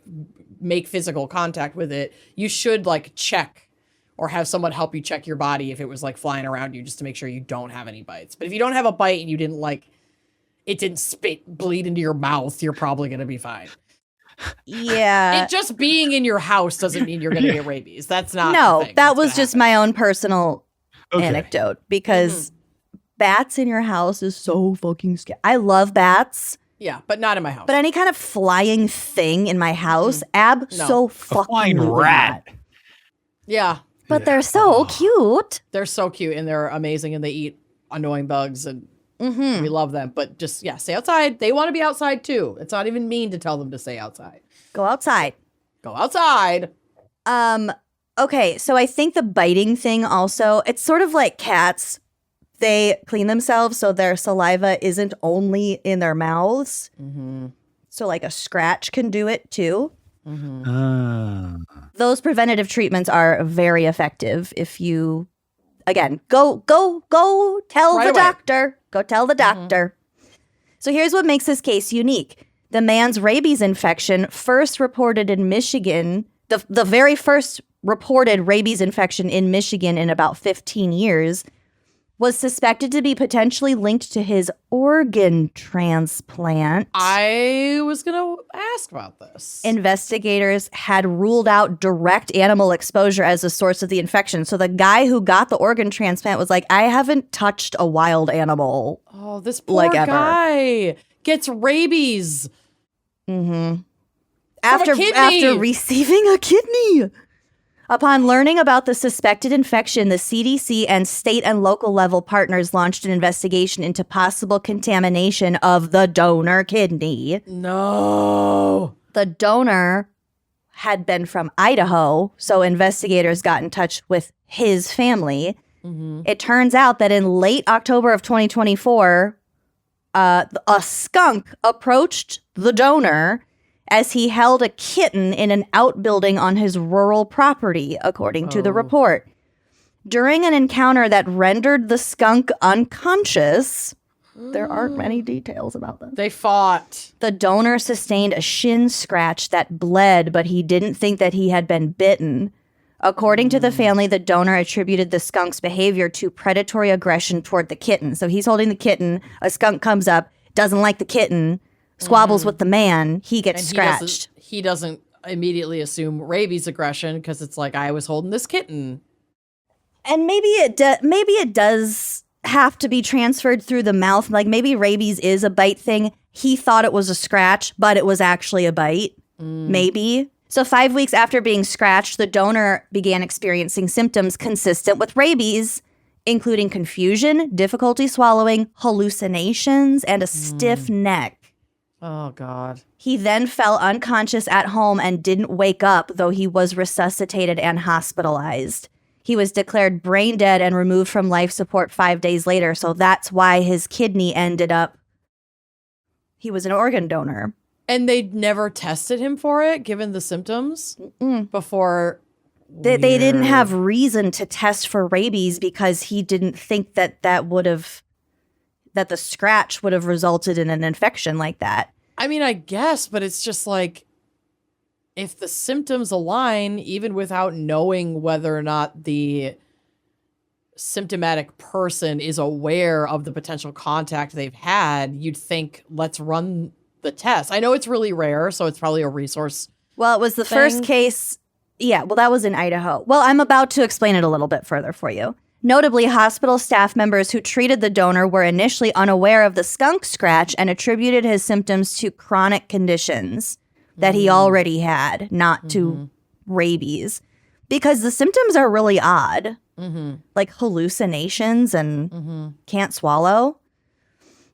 make physical contact with it, you should like check or have someone help you check your body if it was like flying around you just to make sure you don't have any bites. But if you don't have a bite and you didn't it didn't bleed into your mouth, you're probably going to be fine. Yeah. It just being in your house doesn't mean you're going to get rabies. That's not No, the thing. that was just my own personal Okay. anecdote, because bats in your house is so fucking scary. I love bats, Yeah, but not in my house. but any kind of flying thing in my house, so A fucking flying rat. Yeah, But they're so cute. they're so cute and they're amazing and they eat annoying bugs and we love them. But just, stay outside. They want to be outside too. It's not even mean to tell them to stay outside. Go outside. Go outside. Okay, so I think the biting thing also, it's sort of like cats. They clean themselves so their saliva isn't only in their mouths. So like a scratch can do it too. Those preventative treatments are very effective if you, again, go tell Right the away. doctor. Go tell the doctor. So here's what makes this case unique. The man's rabies infection, first reported in Michigan, the very first reported rabies infection in Michigan in about 15 years, was suspected to be potentially linked to his organ transplant. I was going to ask about this. Investigators had ruled out direct animal exposure as a source of the infection. So the guy who got the organ transplant was like, I haven't touched a wild animal. Oh, this poor guy gets rabies. Mm-hmm. After receiving a kidney. Upon learning about the suspected infection, the CDC and state and local level partners launched an investigation into possible contamination of the donor kidney. No. The donor had been from Idaho, so investigators got in touch with his family. Mm-hmm. It turns out that in late October of 2024, a skunk approached the donor as he held a kitten in an outbuilding on his rural property, according to the report. During an encounter that rendered the skunk unconscious, there aren't many details about that. They fought. The donor sustained a shin scratch that bled, but he didn't think that he had been bitten. According to the family, the donor attributed the skunk's behavior to predatory aggression toward the kitten. So he's holding the kitten, a skunk comes up, doesn't like the kitten, squabbles with the man, he gets scratched. He doesn't immediately assume rabies aggression because it's like, I was holding this kitten. And maybe it does have to be transferred through the mouth. Like maybe rabies is a bite thing. He thought it was a scratch, but it was actually a bite. Maybe. So 5 weeks after being scratched, the donor began experiencing symptoms consistent with rabies, including confusion, difficulty swallowing, hallucinations, and a stiff neck. Oh, God. He then fell unconscious at home and didn't wake up, though he was resuscitated and hospitalized. He was declared brain dead and removed from life support 5 days later, so that's why his kidney ended up... He was an organ donor. And they never tested him for it, given the symptoms? Before... They didn't have reason to test for rabies because he didn't think that that the scratch would have resulted in an infection like that. I mean, I guess, but it's just like, if the symptoms align, even without knowing whether or not the symptomatic person is aware of the potential contact they've had, you'd think, let's run the test. I know it's really rare, so it's probably a resource. Well, it was the first case. Yeah, well, that was in Idaho. Well, I'm about to explain it a little bit further for you. Notably, hospital staff members who treated the donor were initially unaware of the skunk scratch and attributed his symptoms to chronic conditions that he already had, not to rabies, because the symptoms are really odd, like hallucinations and can't swallow.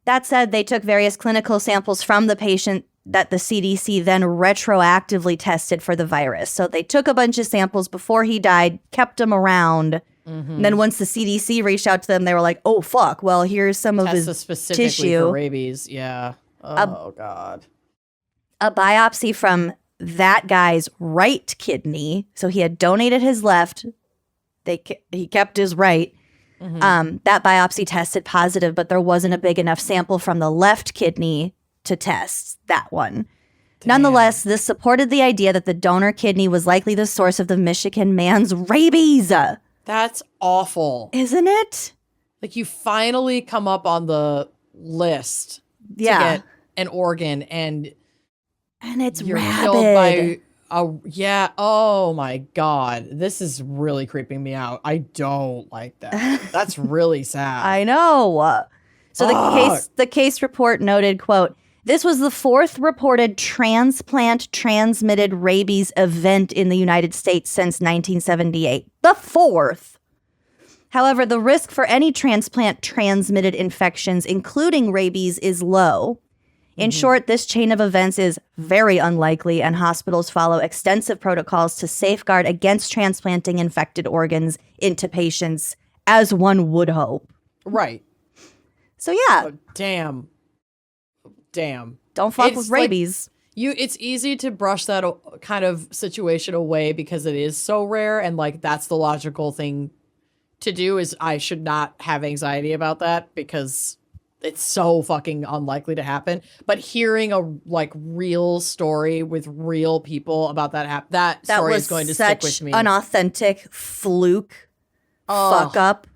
That said, they took various clinical samples from the patient that the CDC then retroactively tested for the virus. So they took a bunch of samples before he died, kept them around. And then once the CDC reached out to them, they were like, oh, fuck, well, here's some of his specifically tissue. For rabies, yeah. Oh, God. A biopsy from that guy's right kidney. So he had donated his left. He kept his right. That biopsy tested positive, but there wasn't a big enough sample from the left kidney to test that one. Damn. Nonetheless, this supported the idea that the donor kidney was likely the source of the Michigan man's rabies. That's awful. Isn't it? Like, you finally come up on the list to get an organ, and it's you're rabid. killed by oh my God. This is really creeping me out. I don't like that. That's really sad. I know. So the case report noted, quote, this was the fourth reported transplant-transmitted rabies event in the United States since 1978. The fourth. However, the risk for any transplant-transmitted infections, including rabies, is low. In short, this chain of events is very unlikely, and hospitals follow extensive protocols to safeguard against transplanting infected organs into patients, as one would hope. Right. So yeah. Oh, damn. Don't fuck with rabies. Like, it's easy to brush that kind of situation away because it is so rare, and like that's the logical thing to do. Is I should not have anxiety about that because it's so fucking unlikely to happen. But hearing a like real story with real people about that story is going to stick with me. An authentic fluke fuck up.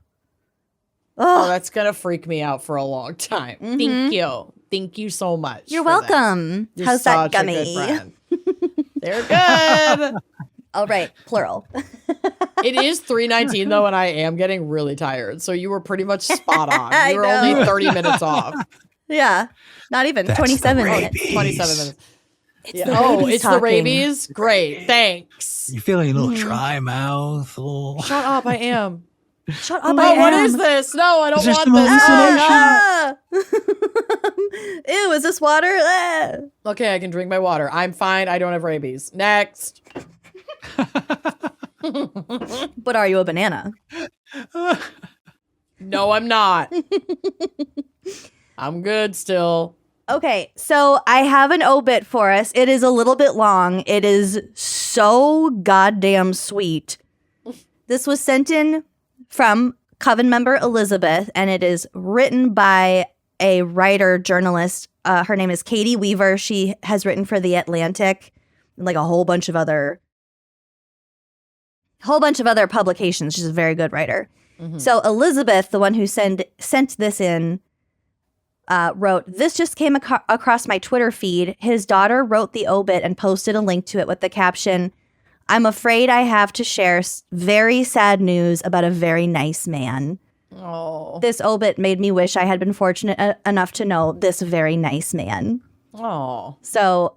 Oh, that's going to freak me out for a long time. Mm-hmm. Thank you. Thank you so much. You're welcome. You're How's that such a gummy? good friend. They're good. All right, plural. It is 3:19 though, and I am getting really tired. So you were pretty much spot on. I You were know. only 30 minutes off. Yeah, not even That's 27 the minutes. rabies. 27 minutes. It's Yeah. the Oh, rabies it's the talking. rabies? Great. Thanks. You feeling a little dry mouth? Shut up, I am. Shut up! Oh, I what am. is this? No, I don't Is there want some this. hallucination? Ew, is this water? Ah. Okay, I can drink my water. I'm fine. I don't have rabies. Next. But are you a banana? No, I'm not. I'm good still. Okay, so I have an obit for us. It is a little bit long. It is so goddamn sweet. This was sent in from Coven member Elizabeth, and it is written by a writer journalist. Her name is Katie Weaver. She has written for The Atlantic and like a whole bunch of other publications. She's a very good writer. Mhm. So Elizabeth, the one who sent this in, wrote, "This just came across my Twitter feed. His daughter wrote the obit and posted a link to it with the caption, 'I'm afraid I have to share very sad news about a very nice man.' Oh. This obit made me wish I had been fortunate enough to know this very nice man." Oh. So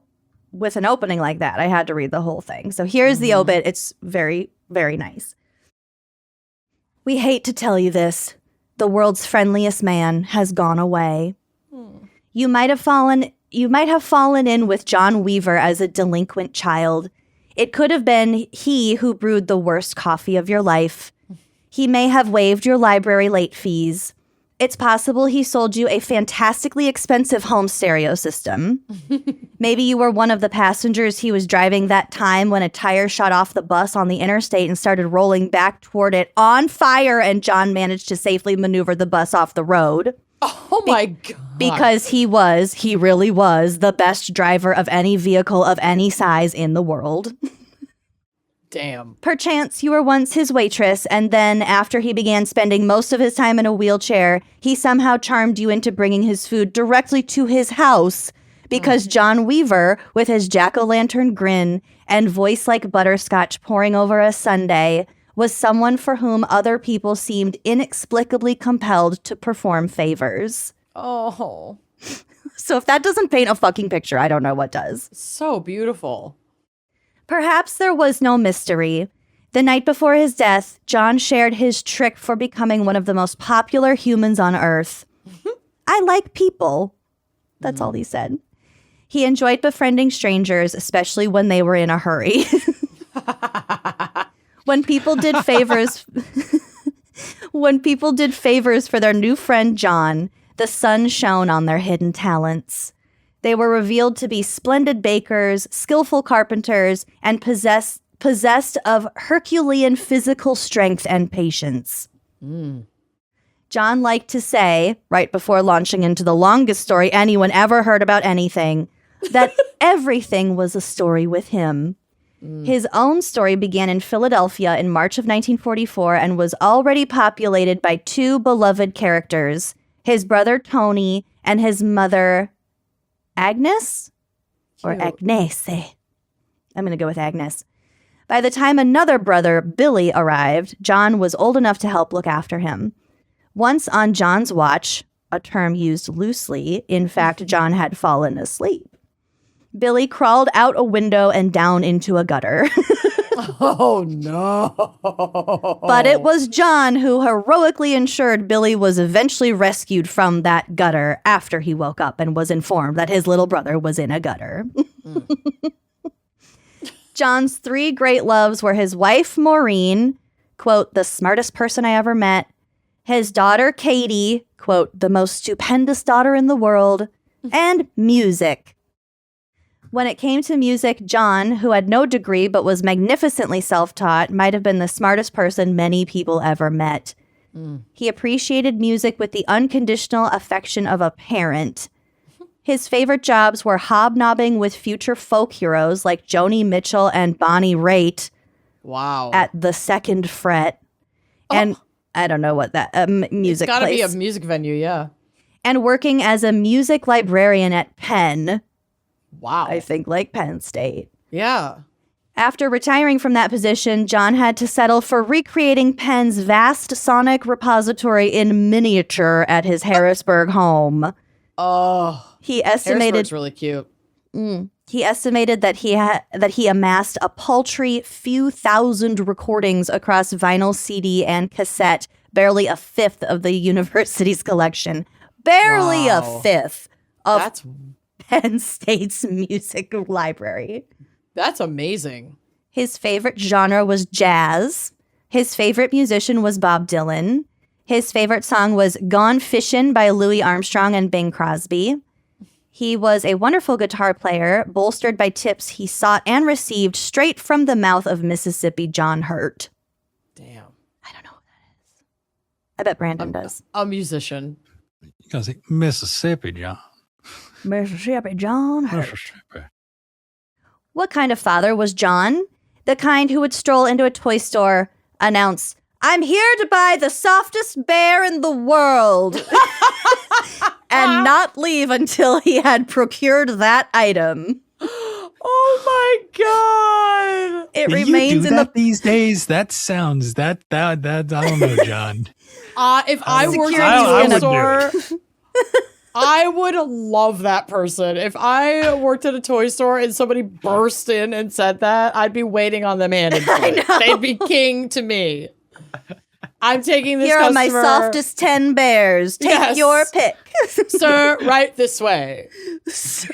with an opening like that, I had to read the whole thing. So here's the obit. It's very, very nice. "We hate to tell you this. The world's friendliest man has gone away. You might have fallen in with John Weaver as a delinquent child. It could have been he who brewed the worst coffee of your life. He may have waived your library late fees. It's possible he sold you a fantastically expensive home stereo system. Maybe you were one of the passengers he was driving that time when a tire shot off the bus on the interstate and started rolling back toward it on fire, and John managed to safely maneuver the bus off the road. Oh my God. Because he really was the best driver of any vehicle of any size in the world. Damn. Perchance you were once his waitress, and then after he began spending most of his time in a wheelchair, he somehow charmed you into bringing his food directly to his house because John Weaver, with his jack-o'-lantern grin and voice like butterscotch pouring over a sundae, was someone for whom other people seemed inexplicably compelled to perform favors." Oh. So if that doesn't paint a fucking picture, I don't know what does. So beautiful. Perhaps there was no mystery. The night before his death, John shared his trick for becoming one of the most popular humans on Earth. "I like people." That's all he said. He enjoyed befriending strangers, especially when they were in a hurry. When people did favors for their new friend John, the sun shone on their hidden talents. They were revealed to be splendid bakers, skillful carpenters, and possessed of Herculean physical strength and patience. John liked to say, right before launching into the longest story anyone ever heard about anything, that everything was a story with him. His own story began in Philadelphia in March of 1944 and was already populated by two beloved characters, his brother Tony and his mother Agnes? Or Cute. Agnese. I'm going to go with Agnes. By the time another brother, Billy, arrived, John was old enough to help look after him. Once on John's watch, a term used loosely, in fact, John had fallen asleep. Billy crawled out a window and down into a gutter. Oh no. But it was John who heroically ensured Billy was eventually rescued from that gutter after he woke up and was informed that his little brother was in a gutter. John's three great loves were his wife, Maureen, quote, "the smartest person I ever met," his daughter, Katie, quote, "the most stupendous daughter in the world," and music. When it came to music, John, who had no degree but was magnificently self-taught, might have been the smartest person many people ever met. He appreciated music with the unconditional affection of a parent. His favorite jobs were hobnobbing with future folk heroes like Joni Mitchell and Bonnie Raitt Wow. at the second fret. And I don't know what that music. It's got to be a place. music venue, yeah. And working as a music librarian at Penn. Wow. I think like Penn State. Yeah. After retiring from that position, John had to settle for recreating Penn's vast sonic repository in miniature at his Harrisburg home. Oh, He estimated Harrisburg's really cute. He estimated that he amassed a paltry few thousand recordings across vinyl, CD, and cassette, barely a fifth of the university's collection. Barely a fifth of That's Penn State's music library. That's amazing. His favorite genre was jazz. His favorite musician was Bob Dylan. His favorite song was Gone Fishin' by Louis Armstrong and Bing Crosby. He was a wonderful guitar player, bolstered by tips he sought and received straight from the mouth of Mississippi John Hurt. Damn. I don't know who that is. I bet Brandon does. A musician. You gotta say Mississippi, John. Mississippi John Hurt. Mississippi. What kind of father was John? The kind who would stroll into a toy store, announce, "I'm here to buy the softest bear in the world," and not leave until he had procured that item. Oh my God. It Do remains you do that these days? That sounds that I don't know, John. If I worked Security at a I toy would store, do I would love that person. If I worked at a toy store and somebody burst in and said that, I'd be waiting on them hand and foot. They'd be king to me. I'm taking this Here are my customer- softest 10 bears. Take Yes. your pick. Sir, right this way. Sir,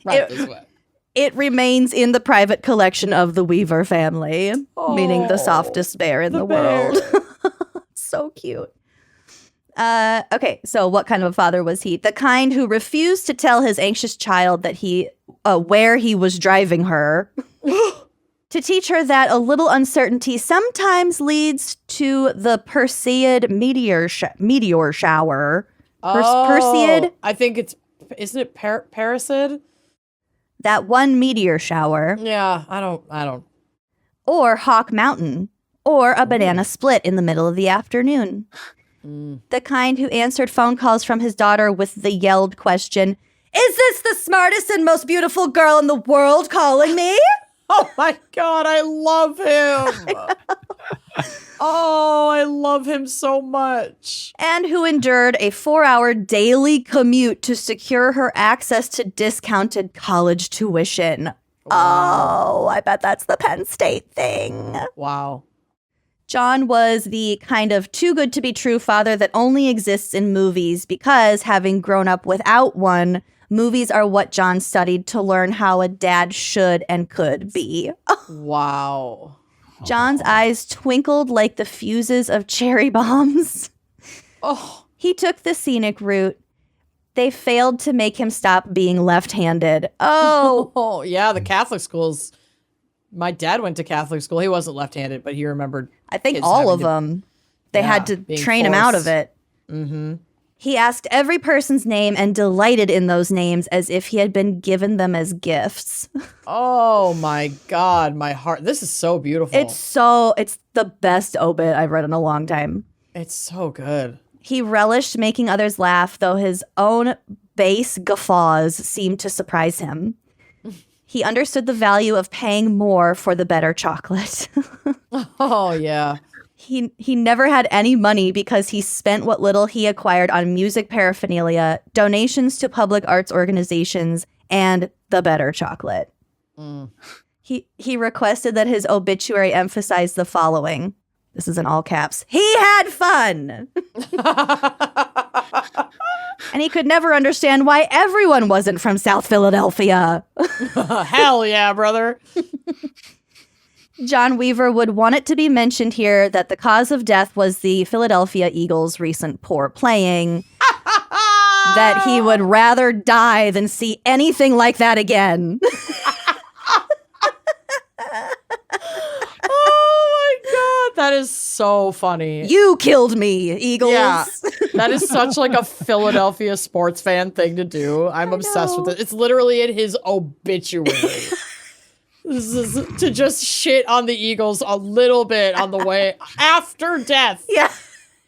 right this way. It remains in the private collection of the Weaver family, meaning the softest bear in the world. So cute. Okay, so what kind of a father was he? The kind who refused to tell his anxious child that where he was driving her, to teach her that a little uncertainty sometimes leads to the Perseid meteor shower. Perseid? I think isn't it Paracid? That one meteor shower. Yeah, I don't. Or Hawk Mountain. Or a banana split in the middle of the afternoon. The kind who answered phone calls from his daughter with the yelled question, "Is this the smartest and most beautiful girl in the world calling me?" Oh my God, I love him. Oh, I love him so much. And who endured a 4-hour daily commute to secure her access to discounted college tuition. Oh, I bet that's the Penn State thing. Wow. John was the kind of too good to be true father that only exists in movies because, having grown up without one, movies are what John studied to learn how a dad should and could be. Wow. John's eyes twinkled like the fuses of cherry bombs. Oh. He took the scenic route. They failed to make him stop being left-handed. Oh, Yeah, the Catholic schools. My dad went to Catholic school. He wasn't left-handed, but he remembered. I think kids all having of to- them. They had to being train him out forced. of it. Mm-hmm. He asked every person's name and delighted in those names as if he had been given them as gifts. Oh my God, my heart. This is so beautiful. It's the best obit I've read in a long time. It's so good. He relished making others laugh, though his own base guffaws seemed to surprise him. He understood the value of paying more for the better chocolate. Oh yeah. He never had any money because he spent what little he acquired on music paraphernalia, donations to public arts organizations, and the better chocolate. He requested that his obituary emphasize the following. This is in all caps. He had fun! And he could never understand why everyone wasn't from South Philadelphia. Hell yeah, brother. John Weaver would want it to be mentioned here that the cause of death was the Philadelphia Eagles' recent poor playing. That he would rather die than see anything like that again. Oh my God, that is so funny. You killed me, Eagles. Yeah, that is such like a Philadelphia sports fan thing to do. I'm obsessed with it. It's literally in his obituary. to just shit on the Eagles a little bit on the way after death. Yeah.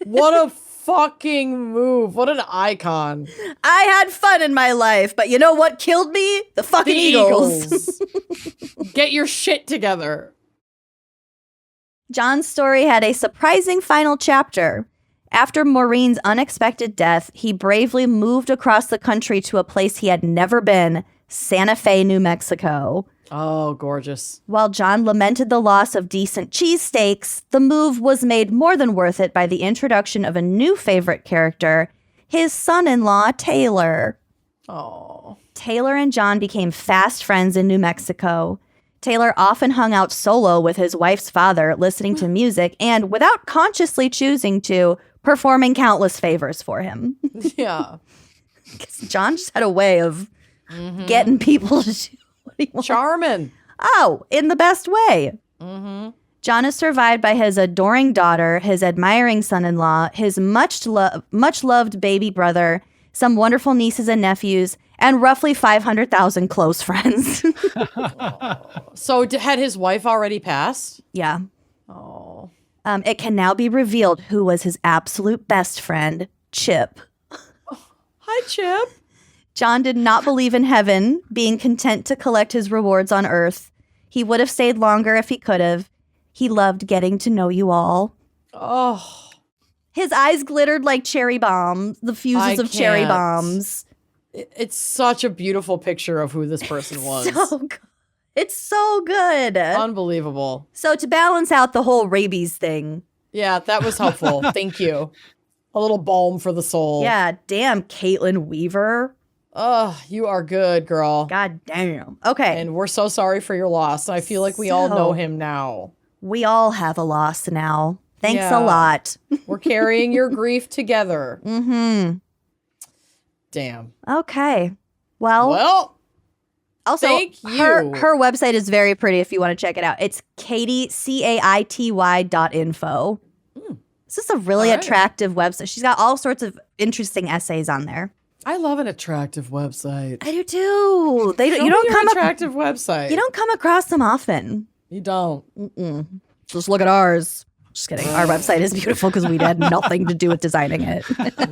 What a fucking move. What an icon. I had fun in my life, but you know what killed me? The fucking Eagles. Get your shit together. John's story had a surprising final chapter. After Maureen's unexpected death, he bravely moved across the country to a place he had never been, Santa Fe, New Mexico. Oh, gorgeous. While John lamented the loss of decent cheesesteaks, the move was made more than worth it by the introduction of a new favorite character, his son-in-law, Taylor. Oh. Taylor and John became fast friends in New Mexico. Taylor often hung out solo with his wife's father, listening to music and, without consciously choosing to, performing countless favors for him. Yeah. John just had a way of getting people to do what he wants. Charming. Oh, in the best way. John is survived by his adoring daughter, his admiring son-in-law, his much-loved baby brother, some wonderful nieces and nephews, and roughly 500,000 close friends. So had his wife already passed? Yeah. Oh. It can now be revealed who was his absolute best friend, Chip. Hi, Chip. John did not believe in heaven, being content to collect his rewards on earth. He would have stayed longer if he could have. He loved getting to know you all. Oh. His eyes glittered like cherry bombs, the fuses of cherry bombs. It's such a beautiful picture of who this person was. So good. It's so good. Unbelievable. So to balance out the whole rabies thing. Yeah, that was helpful. Thank you. A little balm for the soul. Yeah, damn, Caitlin Weaver. Oh, you are good, girl. God damn. Okay. And we're so sorry for your loss. I feel like we all know him now. We all have a loss now. Thanks Yeah. a lot. We're carrying your grief together. Mm-hmm. Damn. Okay. Well, also, thank you. Her website is very pretty if you want to check it out. It's katie.info. This is a really attractive website. She's got all sorts of interesting essays on there. I love an attractive website. I do too. You don't come attractive website. You don't come across them often. You don't. Just look at ours. Just kidding. Our website is beautiful because we had nothing to do with designing it.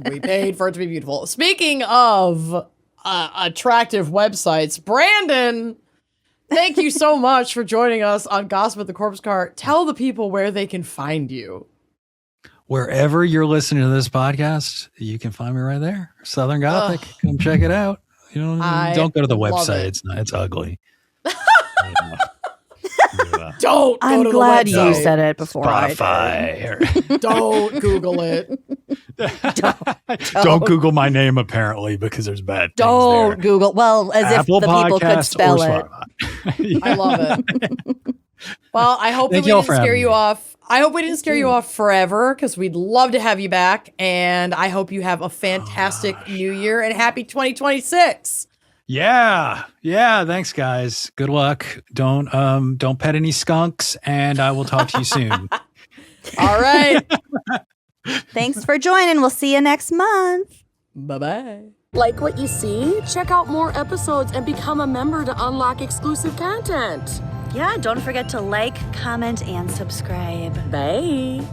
We paid for it to be beautiful. Speaking of attractive websites, Brandon, thank you so much for joining us on Gossip at the Corpse Cart. Tell the people where they can find you. Wherever you're listening to this podcast, you can find me right there. Southern Gothic. Come check it out. You know, don't go to the website. It's ugly. Don't. I'm glad you said it before. Spotify. Don't Google it. Don't Google my name, apparently, because there's bad things Don't there. Google. Well, as Apple if the people could Podcast spell or it. Spotify. I love it. Well, I hope that we didn't scare you off. I hope we didn't scare you off forever, because we'd love to have you back. And I hope you have a fantastic new year and happy 2026. Yeah. Thanks, guys. Good luck. Don't pet any skunks, and I will talk to you soon. All right. Thanks for joining. We'll see you next month. Bye-bye. Like what you see? Check out more episodes and become a member to unlock exclusive content. Yeah, don't forget to like, comment, and subscribe. Bye.